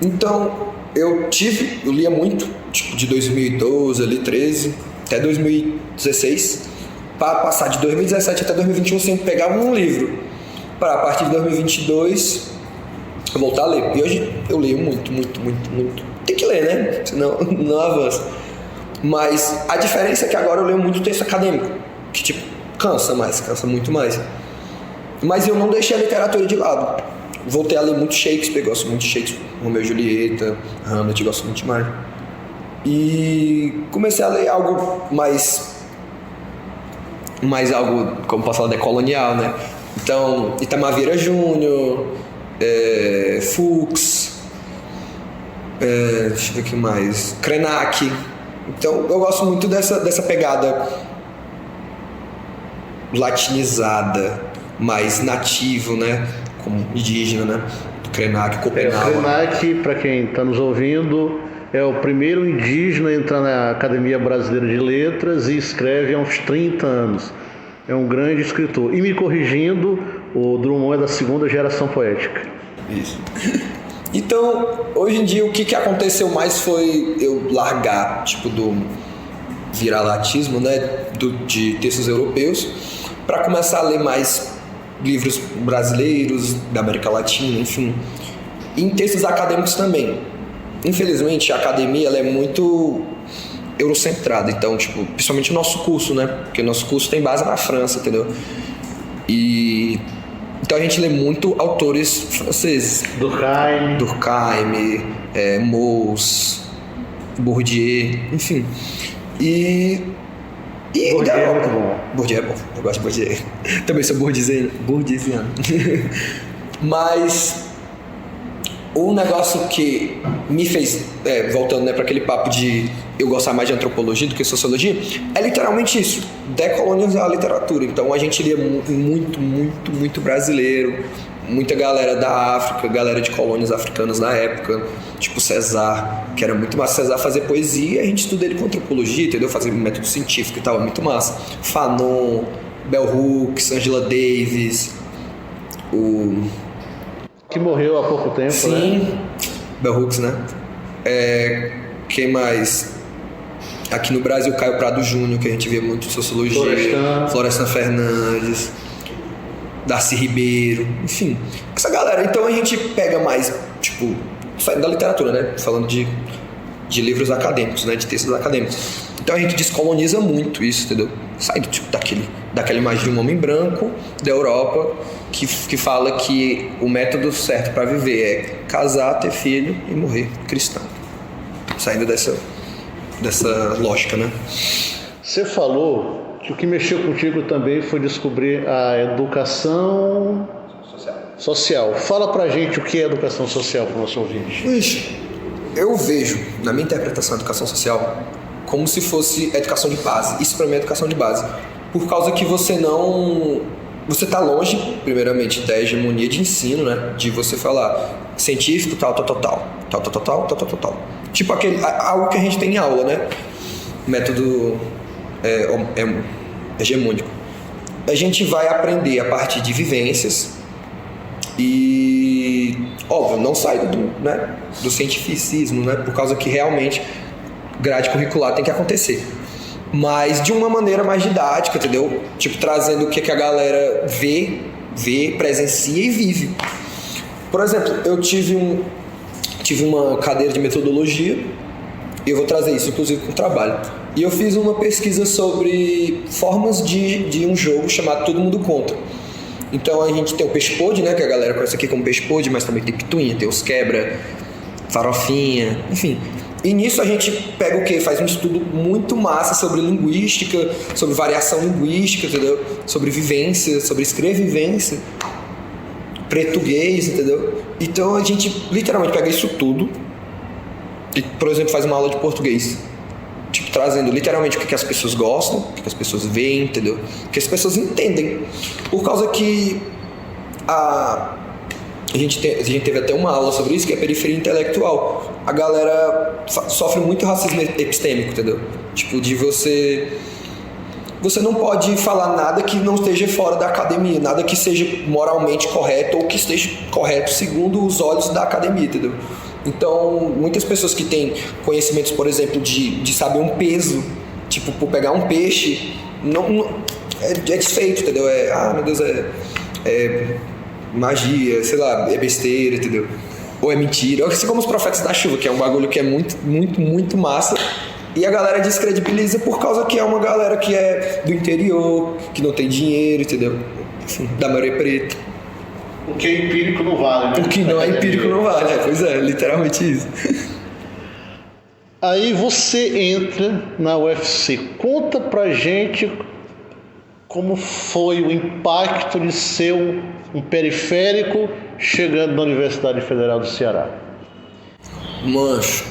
Então, eu lia muito, tipo, de 2012, ali, 13, até 2016, para passar de 2017 até 2021 sempre pegava um livro, para a partir de 2022 eu voltar a ler. E hoje eu leio muito, muito, muito, muito. Tem que ler, né? Senão não avança. Mas a diferença é que agora eu leio muito texto acadêmico, que tipo, cansa muito mais. Mas eu não deixei a literatura de lado. Voltei a ler muito Shakespeare, gosto muito de Shakespeare, Romeu e Julieta, Hamlet, gosto muito demais. E comecei a ler algo mais algo, como posso falar, decolonial, né? Então, Itamar Vieira Júnior, Fuchs, deixa eu ver o que mais, Krenak. Então eu gosto muito dessa pegada latinizada, mais nativo, né? Como indígena, né? Krenak, Copenhague. Krenak, para quem está nos ouvindo, é o primeiro indígena a entrar na Academia Brasileira de Letras e escreve há uns 30 anos. É um grande escritor. E me corrigindo, o Drummond é da segunda geração poética. Isso. Então, hoje em dia, o que aconteceu mais foi eu largar, tipo, do viralatismo, né, de textos europeus, para começar a ler mais livros brasileiros, da América Latina, enfim. E em textos acadêmicos também. Infelizmente, a academia ela é muito eurocentrada, então, tipo, principalmente o nosso curso, né, porque o nosso curso tem base na França, entendeu? E então a gente lê muito autores franceses. Durkheim, Mauss, Bourdieu, enfim. E Bourdieu é muito bom. Bourdieu é bom, eu gosto de Bourdieu. Também sou bourdieusiano. Mas um negócio que me fez, voltando, né, para aquele papo de eu gostar mais de antropologia do que sociologia, é literalmente isso, decolonizar a literatura. Então a gente lia muito brasileiro, muita galera da África, galera de colônias africanas na época, tipo César, que era muito massa. César fazer poesia, a gente estuda ele com antropologia, entendeu? Fazer método científico e tal, muito massa. Fanon, Bell Hooks, Angela Davis, que morreu há pouco tempo, sim, né? Bell Hooks, né? Quem mais? Aqui no Brasil, Caio Prado Júnior, que a gente vê muito em sociologia. Florestan Fernandes, Darcy Ribeiro, enfim. Essa galera. Então a gente pega mais, tipo, saindo da literatura, né? Falando de livros acadêmicos, né? De textos acadêmicos. Então a gente descoloniza muito isso, entendeu? Saindo tipo, daquela imagem de um homem branco da Europa que fala que o método certo para viver é casar, ter filho e morrer cristão. Saindo dessa lógica, né? Você falou que o que mexeu contigo também foi descobrir a educação social. Fala pra gente o que é educação social para o nosso ouvinte. Ixi, eu vejo, na minha interpretação, a educação social como se fosse educação de base. Isso pra mim é educação de base. Por causa que você tá longe, primeiramente, da hegemonia de ensino, né? De você falar científico, tal. Tipo algo que a gente tem em aula, né? Método hegemônico. A gente vai aprender a partir de vivências e, óbvio, não sai do cientificismo, né? Por causa que realmente grade curricular tem que acontecer. Mas de uma maneira mais didática, entendeu? Tipo, trazendo o que a galera vê, presencia e vive. Por exemplo, eu tive uma cadeira de metodologia, e eu vou trazer isso, inclusive, com o trabalho. E eu fiz uma pesquisa sobre formas de um jogo chamado Todo Mundo Conta. Então a gente tem o peixe-pôde, né? Que a galera conhece aqui como peixe-pôde, mas também tem pituinha, tem os quebra, farofinha, enfim. E nisso a gente pega o quê? Faz um estudo muito massa sobre linguística, sobre variação linguística, entendeu? Sobre vivência, sobre escrevivência, português, entendeu? Então a gente literalmente pega isso tudo e, por exemplo, faz uma aula de português. Tipo, trazendo literalmente o que as pessoas gostam, o que as pessoas veem, entendeu? O que as pessoas entendem. Por causa que a gente teve até uma aula sobre isso, que é a periferia intelectual. A galera sofre muito racismo epistêmico, entendeu? Tipo, de você não pode falar nada que não esteja fora da academia, nada que seja moralmente correto ou que esteja correto segundo os olhos da academia, entendeu? Então, muitas pessoas que têm conhecimentos, por exemplo, de saber um peso, tipo, por pegar um peixe, é desfeito, entendeu? Meu Deus, magia, sei lá, é besteira, entendeu? Ou é mentira, assim como os Profetas da Chuva, que é um bagulho que é muito massa, e a galera descredibiliza por causa que é uma galera que é do interior, que não tem dinheiro, entendeu? Enfim, da maioria preta. O que é empírico não vale, né? O que não é empírico não vale, pois é, literalmente isso. Aí você entra na UFC. Conta pra gente como foi o impacto de ser um periférico chegando na Universidade Federal do Ceará. Mancho,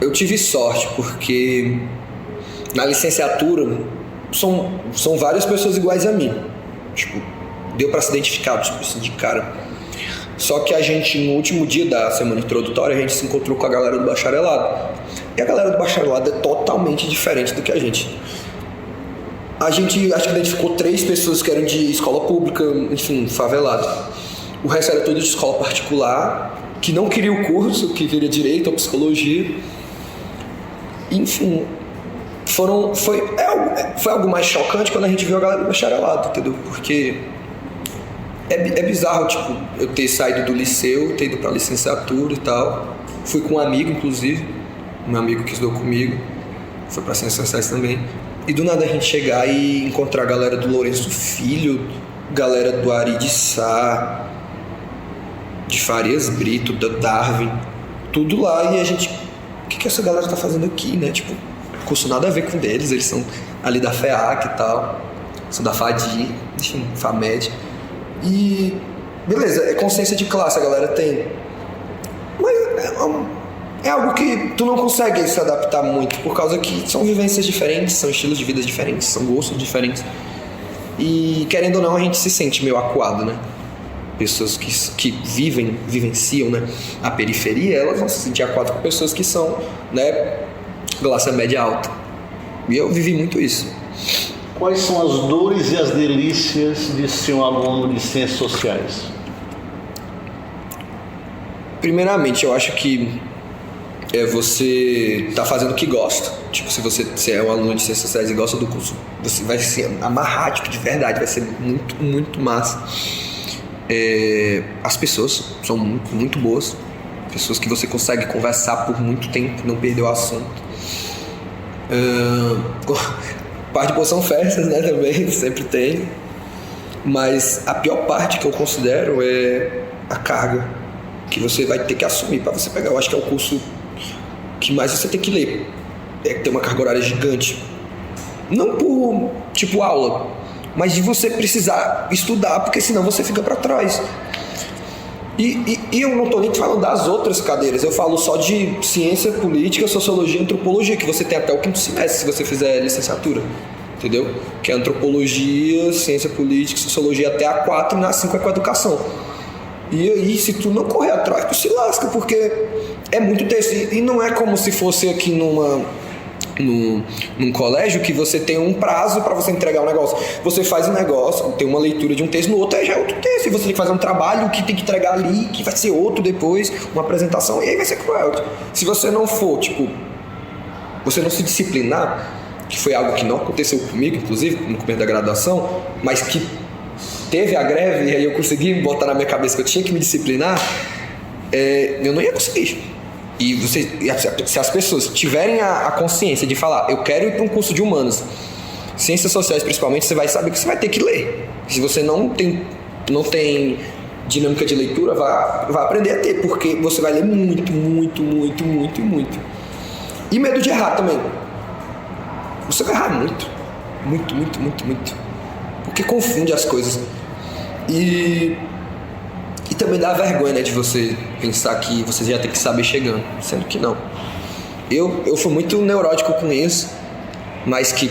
eu tive sorte porque na licenciatura são várias pessoas iguais a mim. Tipo, deu pra se identificar, tipo assim, de cara. Só que a gente, no último dia da semana introdutória, a gente se encontrou com a galera do bacharelado. E a galera do bacharelado é totalmente diferente do que a gente. A gente, acho que identificou 3 pessoas que eram de escola pública, enfim, favelado. O resto era tudo de escola particular, que não queria o curso, que queria direito ou psicologia. Enfim, foi algo mais chocante quando a gente viu a galera do bacharelado, entendeu? Porque é bizarro, tipo, eu ter saído do liceu, ter ido pra licenciatura e tal. Fui com um amigo, inclusive, um amigo que estudou comigo, foi pra Ciências Sociais também. E do nada a gente chegar e encontrar a galera do Lourenço Filho, galera do Ari de Sá, de Farias Brito, da Darwin, tudo lá. E a gente, o que essa galera tá fazendo aqui, né? Tipo, curso nada a ver com eles são ali da FEAC e tal, são da FADI, enfim, FAMED. E beleza, é consciência de classe, a galera tem. é algo que tu não consegue se adaptar muito, por causa que são vivências diferentes, são estilos de vida diferentes, são gostos diferentes. E querendo ou não, a gente se sente meio acuado, né? Pessoas que vivenciam, né, a periferia, elas vão se sentir acuadas com pessoas que são, né, classe média alta. E eu vivi muito isso. Quais são as dores e as delícias de ser um aluno de Ciências Sociais? Primeiramente, eu acho que você tá fazendo o que gosta. Tipo, se você é um aluno de Ciências Sociais e gosta do curso, você vai se amarrar, tipo, de verdade, vai ser muito, muito massa. As pessoas são muito, muito boas. Pessoas que você consegue conversar por muito tempo, não perder o assunto. Parte boa são festas, né, também, sempre tem. Mas a pior parte que eu considero é a carga que você vai ter que assumir para você pegar. Eu acho que é o curso que mais você tem que ler. Tem uma carga horária gigante. Não por, tipo, aula, mas de você precisar estudar, porque senão você fica para trás. E eu não tô nem falando das outras cadeiras, eu falo só de ciência política, sociologia e antropologia, que você tem até o 5º semestre se você fizer licenciatura, entendeu? Que é antropologia, ciência política, sociologia até a 4 e na 5 é com a educação. E aí, se tu não correr atrás, tu se lasca, porque é muito texto. E não é como se fosse aqui num colégio que você tem um prazo para você entregar um negócio. Você faz um negócio, tem uma leitura de um texto, no outro já é outro texto, e você tem que fazer um trabalho que tem que entregar ali, que vai ser outro depois, uma apresentação, e aí vai ser cruel. Se você não for, tipo, você não se disciplinar, que foi algo que não aconteceu comigo, inclusive, no começo da graduação, mas que teve a greve, e aí eu consegui botar na minha cabeça que eu tinha que me disciplinar, eu não ia conseguir. E se as pessoas tiverem a consciência de falar, eu quero ir para um curso de humanas, ciências sociais principalmente, você vai saber que você vai ter que ler. Se você não tem dinâmica de leitura, vai aprender a ter, porque você vai ler muito, muito, muito, muito e muito. E medo de errar também. Você vai errar muito. Muito, muito, muito, muito. Porque confunde as coisas. E também dá vergonha, né, de você pensar que você já tem que saber chegando, sendo que não. Eu fui muito neurótico com isso, mas que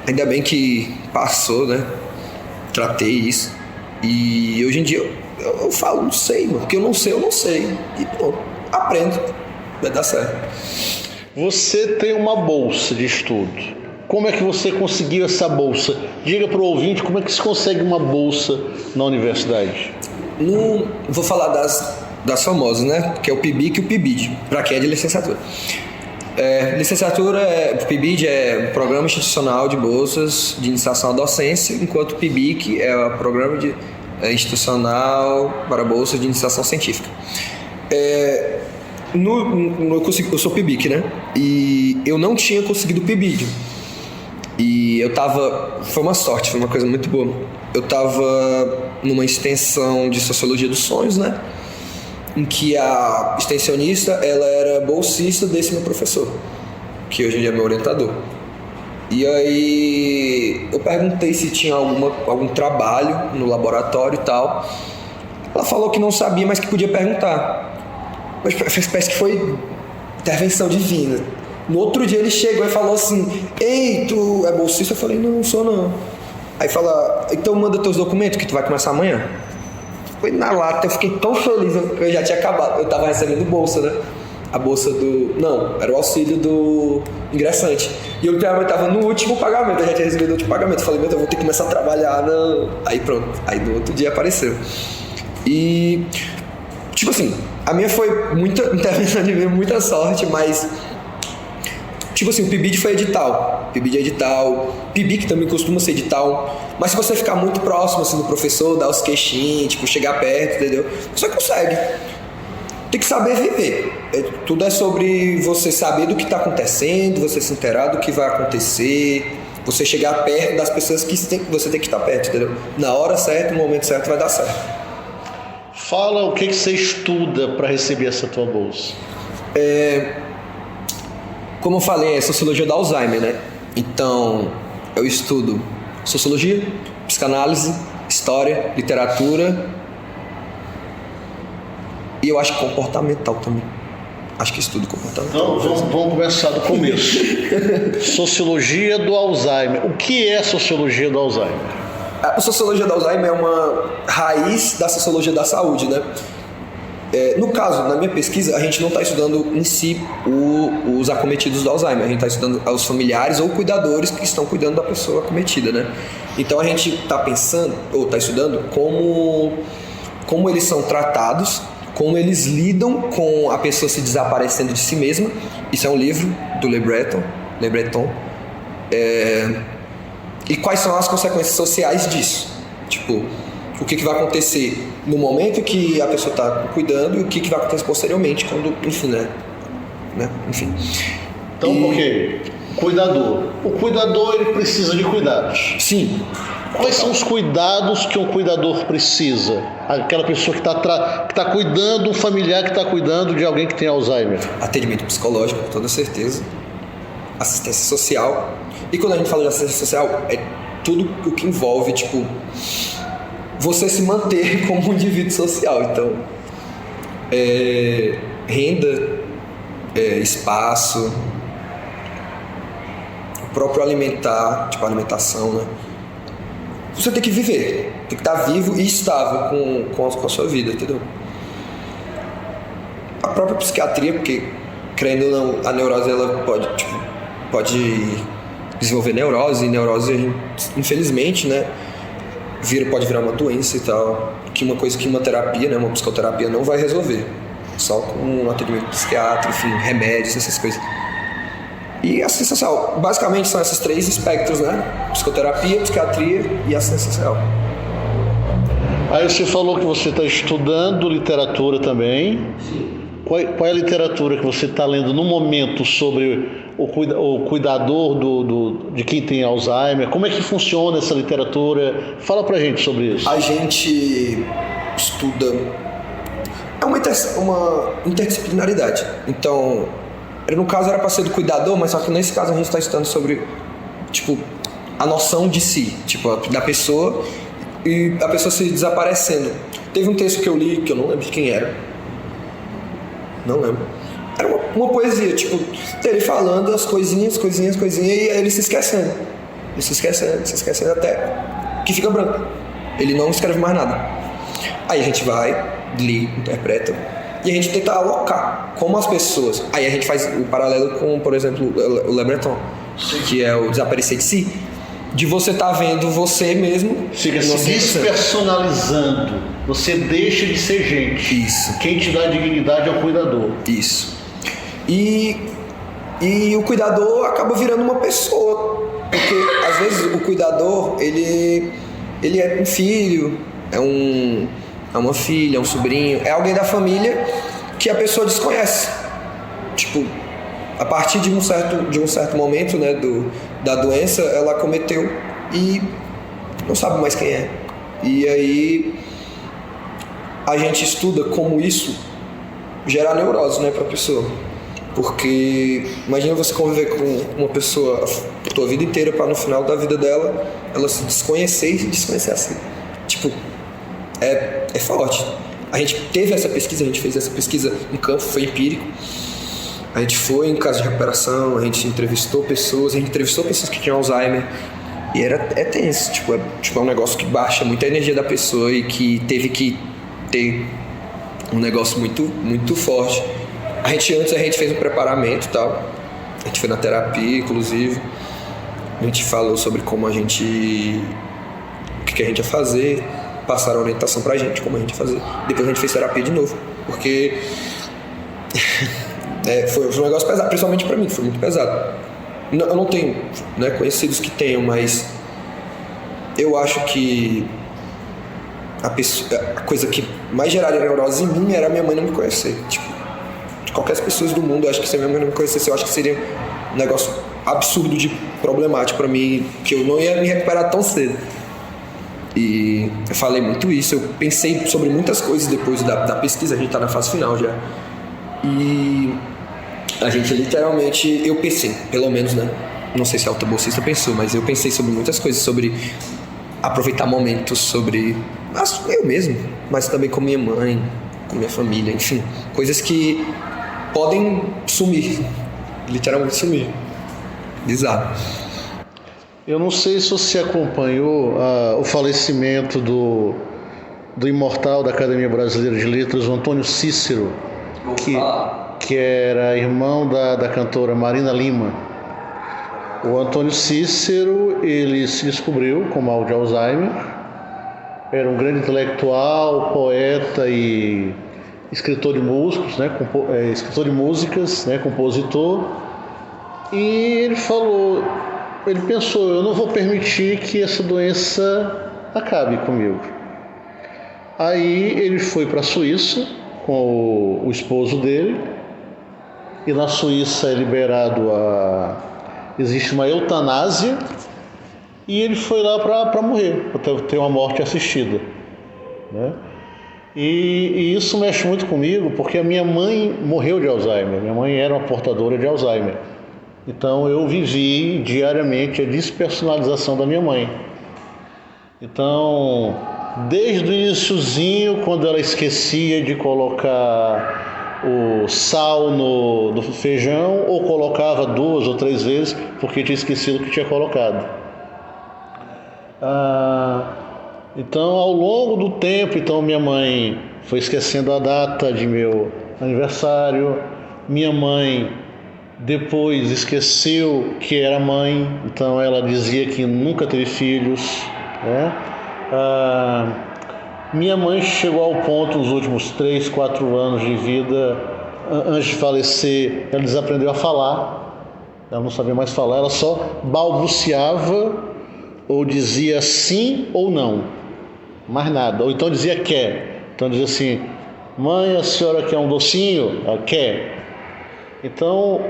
ainda bem que passou, né? Tratei isso. E hoje em dia eu falo, não sei, mano. Porque eu não sei. E, pô, aprendo. Vai dar certo. Você tem uma bolsa de estudo. Como é que você conseguiu essa bolsa? Diga para o ouvinte como é que se consegue uma bolsa na universidade. Vou falar das famosas, né? Que é o PIBIC e o PIBID, para quem é de licenciatura. Licenciatura, o PIBID é o Programa Institucional de Bolsas de Iniciação à Docência, enquanto o PIBIC é o Programa Institucional para Bolsas de Iniciação Científica. Eu sou PIBIC, né? E eu não tinha conseguido o PIBID. E foi uma sorte, foi uma coisa muito boa. Eu estava numa extensão de Sociologia dos Sonhos, né? Em que a extensionista, ela era bolsista desse meu professor, que hoje em dia é meu orientador. E aí eu perguntei se tinha algum trabalho no laboratório e tal. Ela falou que não sabia, mas que podia perguntar. Mas parece que foi intervenção divina. No outro dia ele chegou e falou assim: ei, tu é bolsista? Eu falei, não sou não. Aí fala, então manda teus documentos que tu vai começar amanhã. Foi na lata, eu fiquei tão feliz que eu já tinha acabado. Eu tava recebendo bolsa, né? A bolsa não, era o auxílio do ingressante. E eu tava no último pagamento, eu já tinha recebido o último pagamento. Eu falei, meu Deus, eu vou ter que começar a trabalhar. Aí pronto, aí no outro dia apareceu. E, tipo assim, a minha foi muita intervenção de mim, muita sorte, mas... Tipo assim, o PIBID foi edital. PIBID é edital. PIBIC também costuma ser edital. Mas se você ficar muito próximo assim, do professor, dar os queixinhos, tipo, chegar perto, entendeu? Você consegue. Tem que saber viver. Tudo é sobre você saber do que está acontecendo, você se inteirar do que vai acontecer, você chegar perto das pessoas que você tem que estar perto, entendeu? Na hora certa, no momento certo, vai dar certo. Fala o que você estuda para receber essa tua bolsa. Como eu falei, é Sociologia do Alzheimer, né? Então, eu estudo Sociologia, Psicanálise, História, Literatura e eu acho comportamental também. Acho que estudo comportamento. Então, vamos começar do começo. Sociologia do Alzheimer. O que é sociologia do Alzheimer? A sociologia do Alzheimer é uma raiz da sociologia da saúde, né? No caso, na minha pesquisa, a gente não está estudando em si os acometidos do Alzheimer. A gente está estudando os familiares ou cuidadores que estão cuidando da pessoa acometida, né? Então a gente está pensando, ou está estudando, como eles são tratados, como eles lidam com a pessoa se desaparecendo de si mesma. Isso é um livro do Le Breton. E quais são as consequências sociais disso? Tipo, o que vai acontecer no momento que a pessoa está cuidando e o que vai acontecer posteriormente, quando, enfim, né? Enfim. Então, por quê? Cuidador. O cuidador, ele precisa de cuidados. Sim. Quais são os cuidados que um cuidador precisa? Aquela pessoa que está cuidando, um familiar que está cuidando de alguém que tem Alzheimer. Atendimento psicológico, com toda certeza. Assistência social. E quando a gente fala de assistência social, é tudo o que envolve, tipo, você se manter como um indivíduo social. Então, renda, espaço, o próprio alimentar, tipo, alimentação, né? Você tem que viver, tem que estar vivo e estável com a sua vida, entendeu? A própria psiquiatria, porque, crendo ou não, a neurose ela pode desenvolver neurose, e neurose, infelizmente, né, pode virar uma doença e tal, que uma coisa que uma terapia, né, uma psicoterapia não vai resolver, só com um atendimento psiquiátrico, enfim, remédios, essas coisas. E assistência social, basicamente são esses três espectros, né? Psicoterapia, psiquiatria e assistência social. Aí você falou que você está estudando literatura também. Sim. Qual é a literatura que você está lendo no momento sobre o cuidador de quem tem Alzheimer? Como é que funciona essa literatura? Fala pra gente sobre isso. A gente estuda... É uma interdisciplinaridade. Então... No caso era para ser do cuidador, mas só que nesse caso a gente está estudando sobre, tipo, a noção de si, tipo, da pessoa e a pessoa se desaparecendo. Teve um texto que eu li, que eu não lembro de quem era. Não lembro. Era uma poesia, tipo, dele falando as coisinhas, e aí ele se esquecendo. Ele se esquecendo até que fica branco. Ele não escreve mais nada. Aí a gente vai, lê, interpreta, e a gente tenta alocar como as pessoas... Aí a gente faz o paralelo com, por exemplo, o Le Breton, que é o desaparecer de si. De você estar vendo você mesmo... Fica se despersonalizando. Você deixa de ser gente. Isso. Quem te dá dignidade é o cuidador. Isso. E o cuidador acaba virando uma pessoa. Porque, às vezes, o cuidador, ele é um filho, é uma filha, é um sobrinho, é alguém da família que a pessoa desconhece. Tipo, a partir de um certo momento, né, da doença, ela acometeu e não sabe mais quem é. E aí a gente estuda como isso gera neurose, né, pra pessoa. Porque imagina você conviver com uma pessoa a tua vida inteira para no final da vida dela ela se desconhecer e se desconhecer assim. Tipo, é forte. A gente teve essa pesquisa, a gente fez essa pesquisa em campo, foi empírico. A gente foi em casa de recuperação, a gente entrevistou pessoas que tinham Alzheimer. E é tenso, é um negócio que baixa muito a energia da pessoa e que teve que ter um negócio muito, muito forte. Antes a gente fez um preparamento e tal. A gente foi na terapia, inclusive. A gente falou sobre como o que a gente ia fazer. Passaram a orientação pra gente, como a gente ia fazer. Depois a gente fez terapia de novo. Porque foi um negócio pesado, principalmente pra mim, foi muito pesado. Eu não tenho, né, conhecidos que tenham, mas eu acho que a coisa que mais geraria neurose em mim era minha mãe não me conhecer. Tipo, de qualquer pessoa do mundo, eu acho que se a minha mãe não me conhecesse, eu acho que seria um negócio absurdo de problemático pra mim, que eu não ia me recuperar tão cedo. E eu falei muito isso, eu pensei sobre muitas coisas depois da pesquisa, a gente tá na fase final já. E a gente literalmente, eu pensei, pelo menos, né? Não sei se a autobolsista pensou, mas eu pensei sobre muitas coisas, sobre aproveitar momentos, sobre eu mesmo, mas também com minha mãe, com minha família, enfim. Coisas que podem sumir, literalmente sumir. Bizarro. Eu não sei se você acompanhou o falecimento do imortal da Academia Brasileira de Letras, o Antônio Cícero, que era irmão da cantora Marina Lima. O Antônio Cícero, ele se descobriu com mal de Alzheimer, era um grande intelectual, poeta e escritor de músicos, né, escritor de músicas, né, compositor, e ele pensou, eu não vou permitir que essa doença acabe comigo. Aí ele foi para a Suíça com o esposo dele, e na Suíça é liberado existe uma eutanásia, e ele foi lá para morrer, para ter uma morte assistida, né? E isso mexe muito comigo, porque a minha mãe morreu de Alzheimer, minha mãe era uma portadora de Alzheimer. Então eu vivi diariamente a despersonalização da minha mãe. Então, desde o iniciozinho, quando ela esquecia de colocar o sal no feijão, ou colocava 2 ou 3 vezes porque tinha esquecido o que tinha colocado. Então, ao longo do tempo, minha mãe foi esquecendo a data de meu aniversário. Minha mãe depois esqueceu que era mãe, então ela dizia que nunca teve filhos, né? Minha mãe chegou ao ponto, nos últimos 3, 4 anos de vida, antes de falecer, ela desaprendeu a falar, ela não sabia mais falar, ela só balbuciava ou dizia sim ou não, mais nada, ou então dizia quer, então dizia assim, mãe, a senhora quer um docinho? Ela quer. Então,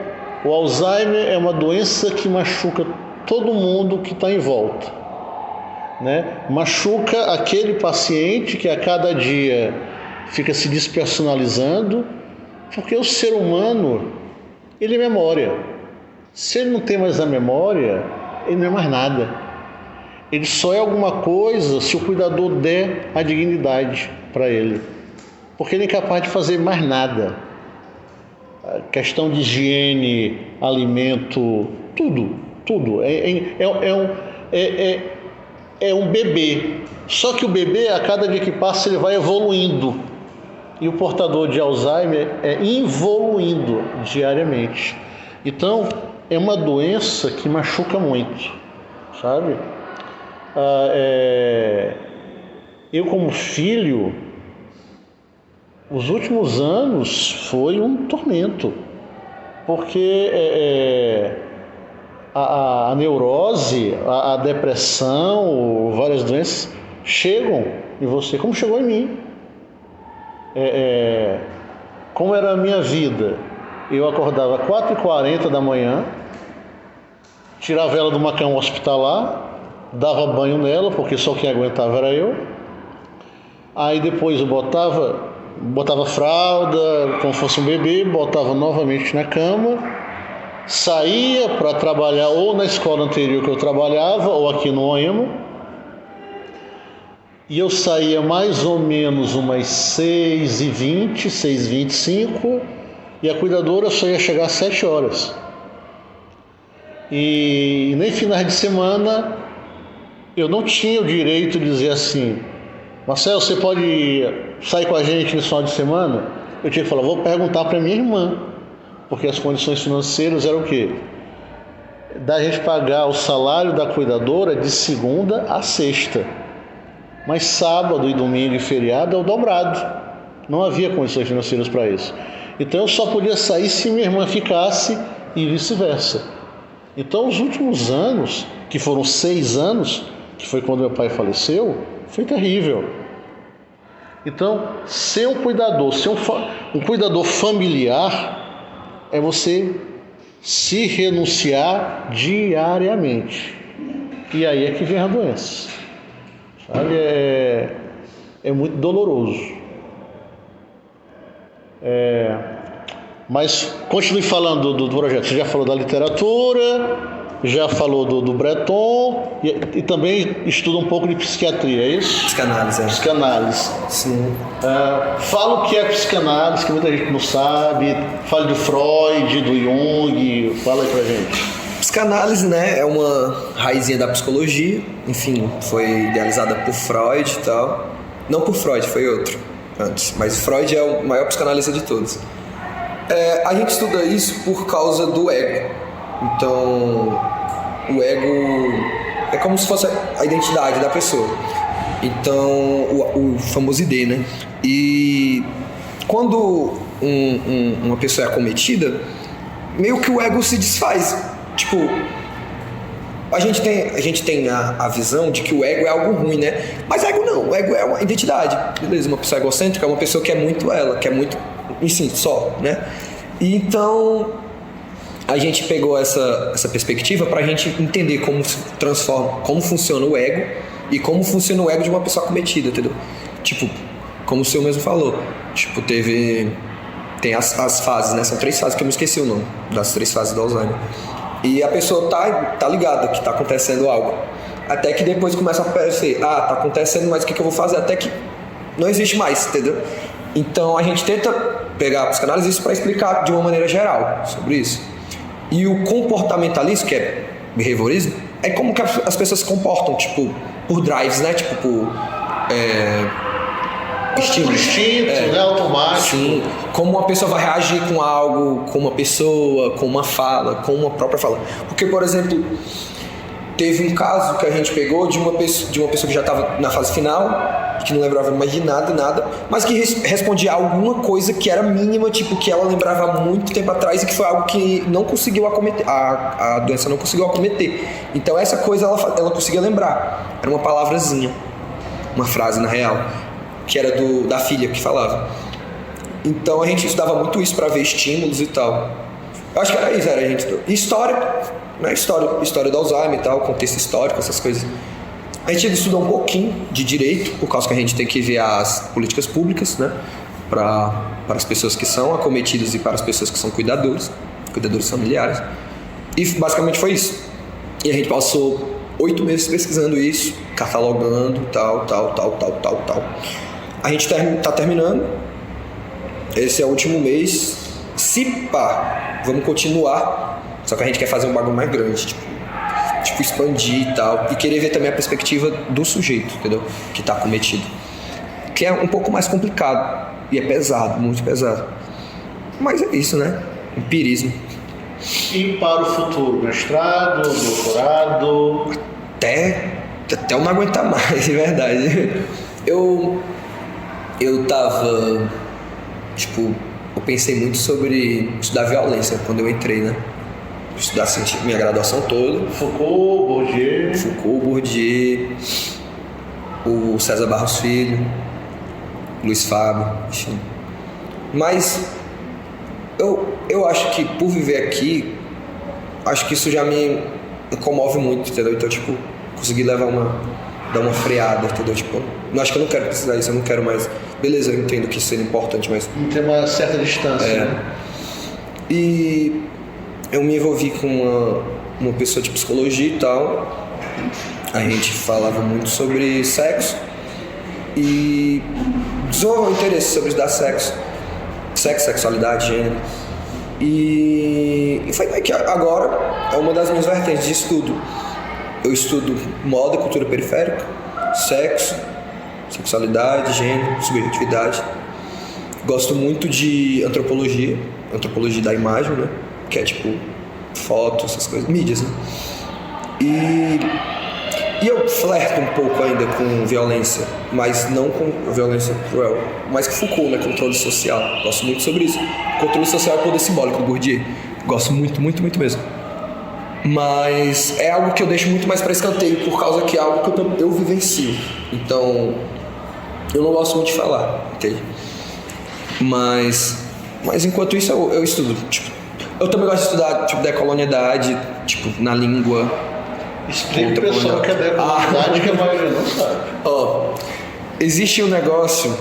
o Alzheimer é uma doença que machuca todo mundo que está em volta, né? Machuca aquele paciente que a cada dia fica se despersonalizando, porque o ser humano, ele é memória. Se ele não tem mais a memória, ele não é mais nada. Ele só é alguma coisa se o cuidador der a dignidade para ele, porque ele é incapaz de fazer mais nada. A questão de higiene, alimento, tudo. É um bebê. Só que o bebê, a cada dia que passa, ele vai evoluindo. E o portador de Alzheimer é evoluindo diariamente. Então, é uma doença que machuca muito, sabe? Eu, como filho, os últimos anos foi um tormento, porque a neurose, a depressão, várias doenças chegam em você, como chegou em mim. Como era a minha vida? Eu acordava às 4h40 da manhã, tirava ela de uma cama hospitalar, dava banho nela, porque só quem aguentava era eu. Aí depois eu botava fralda, como fosse um bebê, botava novamente na cama, saía para trabalhar ou na escola anterior que eu trabalhava, ou aqui no Moema, e eu saía mais ou menos umas 6h20, 6h25, e a cuidadora só ia chegar às 7 horas. E nem finais de semana eu não tinha o direito de dizer assim, Marcelo, você pode sair com a gente no final de semana? Eu tinha que falar, vou perguntar para minha irmã, porque as condições financeiras eram o quê? Da gente pagar o salário da cuidadora de segunda a sexta, mas sábado e domingo e feriado é o dobrado. Não havia condições financeiras para isso. Então eu só podia sair se minha irmã ficasse e vice-versa. Então os últimos anos, que foram 6 anos, que foi quando meu pai faleceu, foi terrível. Então, ser um cuidador, um cuidador familiar, é você se renunciar diariamente. E aí é que vem a doença. Sabe? É muito doloroso. Mas continue falando do projeto. Você já falou da literatura, já falou do Breton e também estuda um pouco de psiquiatria, é isso? Psicanálise, é. Psicanálise. Sim. Fala o que é psicanálise, que muita gente não sabe. Fala do Freud, do Jung. Fala aí pra gente. Psicanálise, né, é uma raizinha da psicologia. Enfim, foi idealizada por Freud e tal. Não por Freud, foi outro antes. Mas Freud é o maior psicanalista de todos. A gente estuda isso por causa do ego. Então, o ego é como se fosse a identidade da pessoa. Então, o famoso ID, né? E quando uma pessoa é acometida, meio que o ego se desfaz. Tipo, a gente tem a visão de que o ego é algo ruim, né? Mas ego não, o ego é uma identidade. Beleza, uma pessoa egocêntrica é uma pessoa que é muito ela, que é muito em si, só, né? E então, a gente pegou essa perspectiva pra gente entender como se transforma, como funciona o ego e como funciona o ego de uma pessoa acometida, entendeu? Tipo, como o senhor mesmo falou, tipo, tem as fases, né? São 3 fases que eu me esqueci o nome, das 3 fases do Alzheimer. E a pessoa tá ligada que tá acontecendo algo. Até que depois começa a aparecer, tá acontecendo, mas o que eu vou fazer? Até que não existe mais, entendeu? Então a gente tenta pegar a psicanálise isso para explicar de uma maneira geral sobre isso. E o comportamentalismo, que é behaviorismo, é como que as pessoas se comportam, tipo, por drives, né? Tipo, por Por instinto, né? Automático. Sim, como uma pessoa vai reagir com algo, com uma pessoa, com uma fala, com uma própria fala. Porque, por exemplo, teve um caso que a gente pegou de uma pessoa que já estava na fase final, que não lembrava mais de nada, mas que respondia a alguma coisa que era mínima, tipo, que ela lembrava há muito tempo atrás e que foi algo que não conseguiu acometer, a doença não conseguiu acometer. Então essa coisa ela conseguia lembrar. Era uma palavrazinha, uma frase na real, que era da filha que falava. Então a gente estudava muito isso para ver estímulos e tal. Eu acho que era isso, a gente história, né? História do Alzheimer e tal, contexto histórico, essas coisas. A gente estudou um pouquinho de direito, por causa que a gente tem que ver as políticas públicas, né? Para as pessoas que são acometidas e para as pessoas que são cuidadores familiares. E basicamente foi isso. E a gente passou 8 meses pesquisando isso, catalogando, tal. A gente tá terminando. Esse é o último mês. Se pá, vamos continuar. Só que a gente quer fazer um bagulho mais grande, tipo expandir e tal. E querer ver também a perspectiva do sujeito, entendeu? Que tá acometido. Que é um pouco mais complicado. E é pesado, muito pesado. Mas é isso, né? Empirismo. E para o futuro? Mestrado, doutorado? Até eu não aguentar mais, de verdade. Eu tava... Tipo, eu pensei muito sobre estudar violência quando eu entrei, né? Estudar minha graduação toda. Foucault, Bourdieu, o César Barros Filho, Luiz Fábio, enfim. Mas eu acho que por viver aqui, acho que isso já me comove muito, entendeu? Então, tipo, consegui dar uma freada, entendeu? Tipo, acho que eu não quero precisar disso, eu não quero mais. Beleza, eu entendo que isso seria importante, mas... Tem uma certa distância, né? E eu me envolvi com uma pessoa de psicologia e tal. A gente falava muito sobre sexo e desenvolveu interesse sobre estudar sexo, sexualidade, gênero. E foi que agora é uma das minhas vertentes de estudo. Eu estudo moda, cultura periférica, sexo, sexualidade, gênero, subjetividade. Gosto muito de antropologia da imagem, né? Que é tipo foto, essas coisas, mídias, né? E eu flerto um pouco ainda com violência, mas não com violência cruel, mas com Foucault, né? Controle social. Gosto muito sobre isso. Controle social é o poder simbólico do Bourdieu. Gosto muito, muito, muito mesmo. Mas é algo que eu deixo muito mais para escanteio, por causa que é algo que eu vivencio. Então, eu não gosto muito de falar, entende? Mas enquanto isso eu estudo. Tipo, eu também gosto de estudar tipo decolonialidade, tipo, na língua. Explica o pessoal que é decolonialidade que a maioria não sabe. Existe um negócio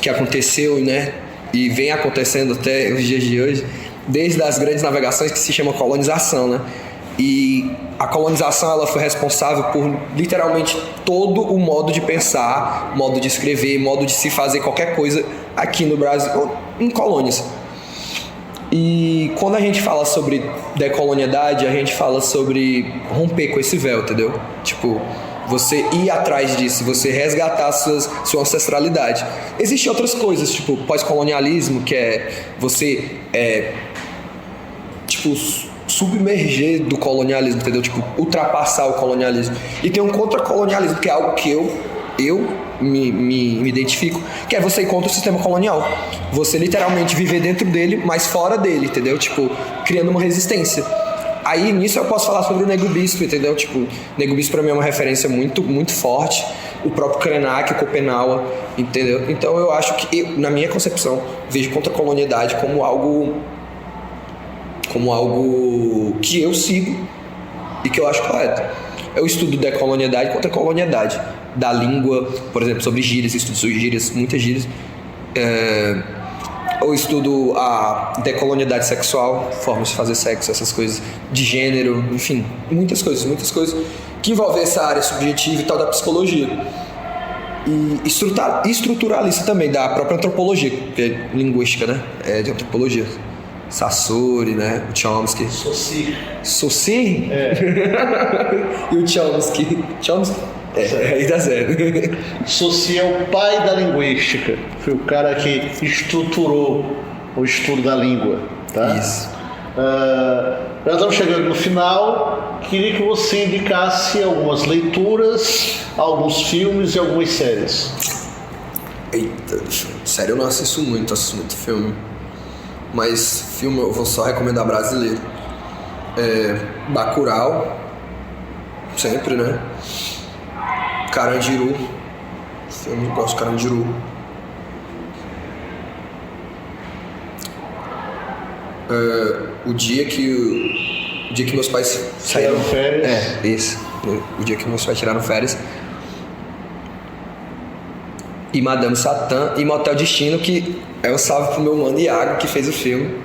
que aconteceu, né? E vem acontecendo até os dias de hoje, desde as grandes navegações, que se chama colonização, né? E a colonização ela foi responsável por literalmente todo o modo de pensar, modo de escrever, modo de se fazer qualquer coisa aqui no Brasil, ou em colônias. E quando a gente fala sobre decolonialidade, a gente fala sobre romper com esse véu, entendeu? Tipo, você ir atrás disso, você resgatar sua ancestralidade. Existem outras coisas, tipo pós-colonialismo, que é você tipo, submerger do colonialismo, entendeu? Tipo, ultrapassar o colonialismo. E tem um contra-colonialismo, que é algo que eu me identifico, que é você ir contra o sistema colonial. Você literalmente viver dentro dele, mas fora dele, entendeu? Tipo, criando uma resistência. Aí, nisso eu posso falar sobre o Nego Bispo, entendeu? Tipo, Nego Bispo pra mim é uma referência muito, muito forte. O próprio Krenak, o Schopenhauer, entendeu? Então eu acho que, na minha concepção, vejo contra-colonialidade como algo que eu sigo e que eu acho correto. Eu estudo decolonialidade contra colonialidade. Da língua, por exemplo, sobre gírias, estudo sobre gírias, muitas gírias. Eu estudo a decolonialidade sexual, formas de fazer sexo, essas coisas, de gênero, enfim, muitas coisas que envolvem essa área subjetiva e tal da psicologia. E estruturalista também, da própria antropologia, que é linguística, né? É de antropologia. Sassori, né? O Chomsky. Saussure? E o Chomsky? Aí dá zero. Saussure é o pai da linguística. Foi o cara que estruturou o estudo da língua, tá? Isso. Já estamos chegando no final. Queria que você indicasse algumas leituras, alguns filmes e algumas séries. Eita, sério, eu não assisto muito filme. Mas filme eu vou só recomendar brasileiro. Bacurau, sempre, né? Carandiru, filme eu gosto de Carandiru. O dia que meus pais saíram férias. Esse. O dia que meus pais tiraram férias. E Madame Satã e Motel Destino, que é um salve pro meu mano Iago, que fez o filme.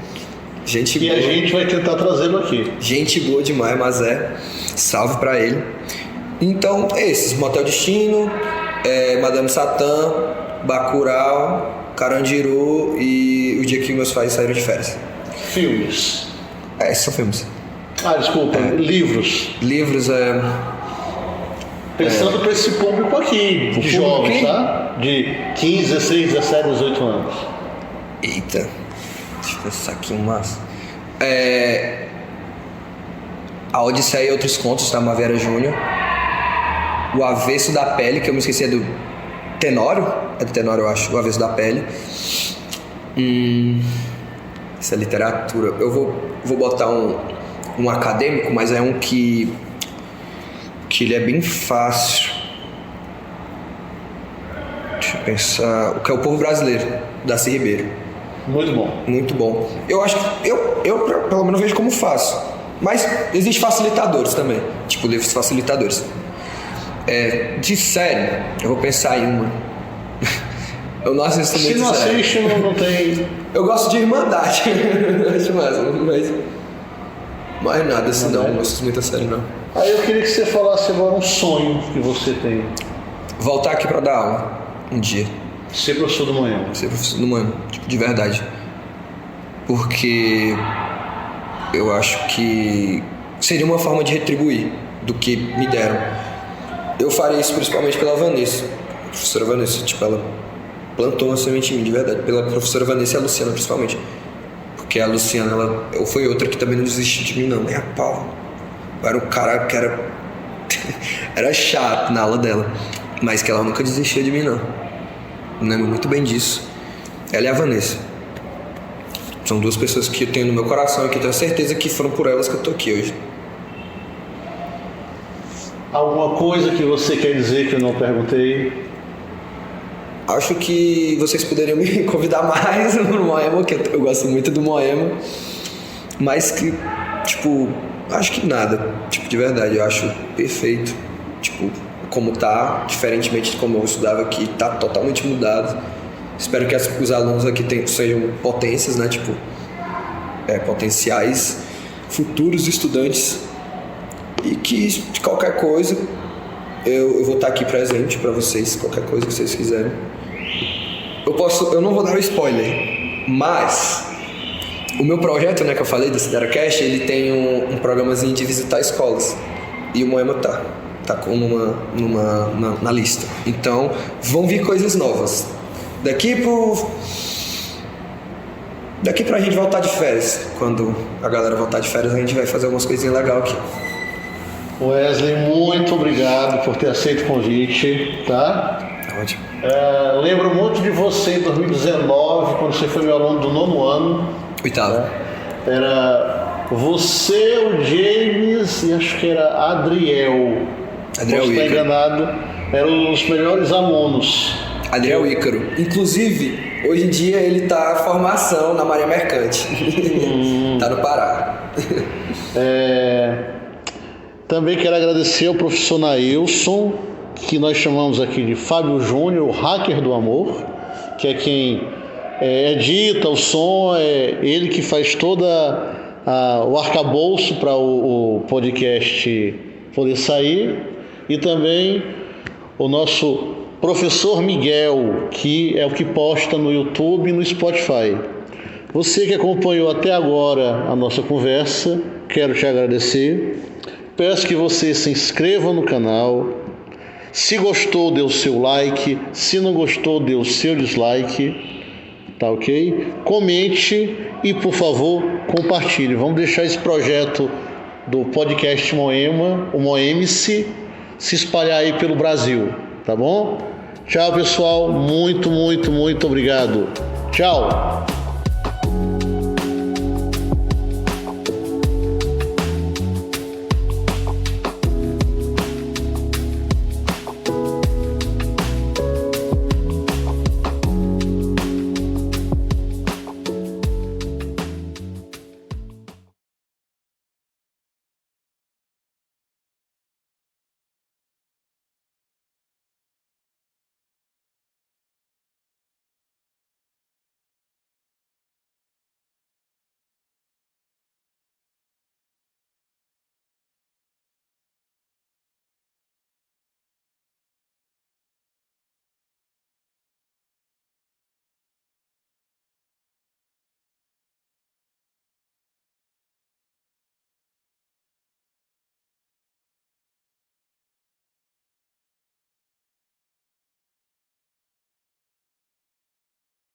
Gente boa. E a gente vai tentar trazê-lo aqui. Gente boa demais, mas salve pra ele. Então, esses, Motel Destino, Madame Satã, Bacurau, Carandiru e O Dia que Meus Pais Saíram de Férias. Filmes. Esses são filmes. Desculpa, livros. Livros, Pensando para esse público aqui, de jovens, tá? De 15, 16, 17, 18 anos. Eita, deixa eu pensar aqui umas. A Odisseia e Outros Contos, da Maviera Júnior. O Avesso da Pele, que eu me esqueci, é do Tenório. É do Tenório, eu acho. O Avesso da Pele. Isso é literatura. Eu vou botar um acadêmico, mas é um que ele é bem fácil. Deixa eu pensar. O que é O Povo Brasileiro, Darcy Ribeiro. Muito bom. Muito bom. Eu acho que eu pelo menos vejo como fácil. Mas existem facilitadores também. Tipo, livros facilitadores. De série, eu vou pensar em uma. Eu não assisto muito. Se não assiste, não tem. Eu gosto de Irmandade. Acho mais. Mas nada assim, não assisto muita série, não. Aí eu queria que você falasse agora um sonho que você tem. Voltar aqui pra dar aula um dia. Ser professor do Moema. Ser professor do Moema, tipo, de verdade. Porque eu acho que seria uma forma de retribuir do que me deram. Eu faria isso principalmente pela Vanessa, a professora Vanessa. Tipo, ela plantou uma semente em mim, de verdade. Pela professora Vanessa e a Luciana, principalmente. Porque a Luciana, ela foi outra que também não desistiu de mim, não. Nem a pau. Eu era um cara que era chato na aula dela. Mas que ela nunca desistia de mim, não. Eu lembro muito bem disso. Ela e a Vanessa. São duas pessoas que eu tenho no meu coração e que eu tenho certeza que foram por elas que eu tô aqui hoje. Alguma coisa que você quer dizer que eu não perguntei? Acho que vocês poderiam me convidar mais no Moema, que eu gosto muito do Moema. Mas que, tipo, acho que nada. Tipo, de verdade, eu acho perfeito. Tipo, como tá, diferentemente de como eu estudava aqui, tá totalmente mudado. Espero que os alunos aqui sejam potências, né? Tipo, potenciais futuros estudantes E que de qualquer coisa eu vou estar aqui presente para vocês, qualquer coisa que vocês quiserem. Eu não vou dar o spoiler, mas o meu projeto, né, que eu falei do Sideracast, ele tem um programazinho de visitar escolas. E o Moema tá na lista. Então, vão vir coisas novas. Daqui pra gente voltar de férias. Quando a galera voltar de férias, a gente vai fazer algumas coisinhas legais aqui. Wesley, muito obrigado por ter aceito o convite, tá? Ótimo. Lembro muito de você em 2019, quando você foi meu aluno do 9º ano. 8º. Né? Era você, o James e acho que era Adriel. Adriel Ícaro. Se não estou enganado, eram os melhores alunos. Adriel Ícaro. Inclusive, hoje em dia ele tá em formação na Marinha Mercante. Tá no Pará. Também quero agradecer ao professor Nailson, que nós chamamos aqui de Fábio Júnior, o hacker do amor, que é quem edita o som, é ele que faz toda o arcabouço para o podcast poder sair, e também o nosso professor Miguel, que é o que posta no YouTube e no Spotify. Você que acompanhou até agora a nossa conversa, quero te agradecer. Peço que você se inscreva no canal. Se gostou, dê o seu like. Se não gostou, dê o seu dislike. Tá ok? Comente e, por favor, compartilhe. Vamos deixar esse projeto do podcast Moema, o Moemice, se espalhar aí pelo Brasil. Tá bom? Tchau, pessoal. Muito, muito, muito obrigado. Tchau.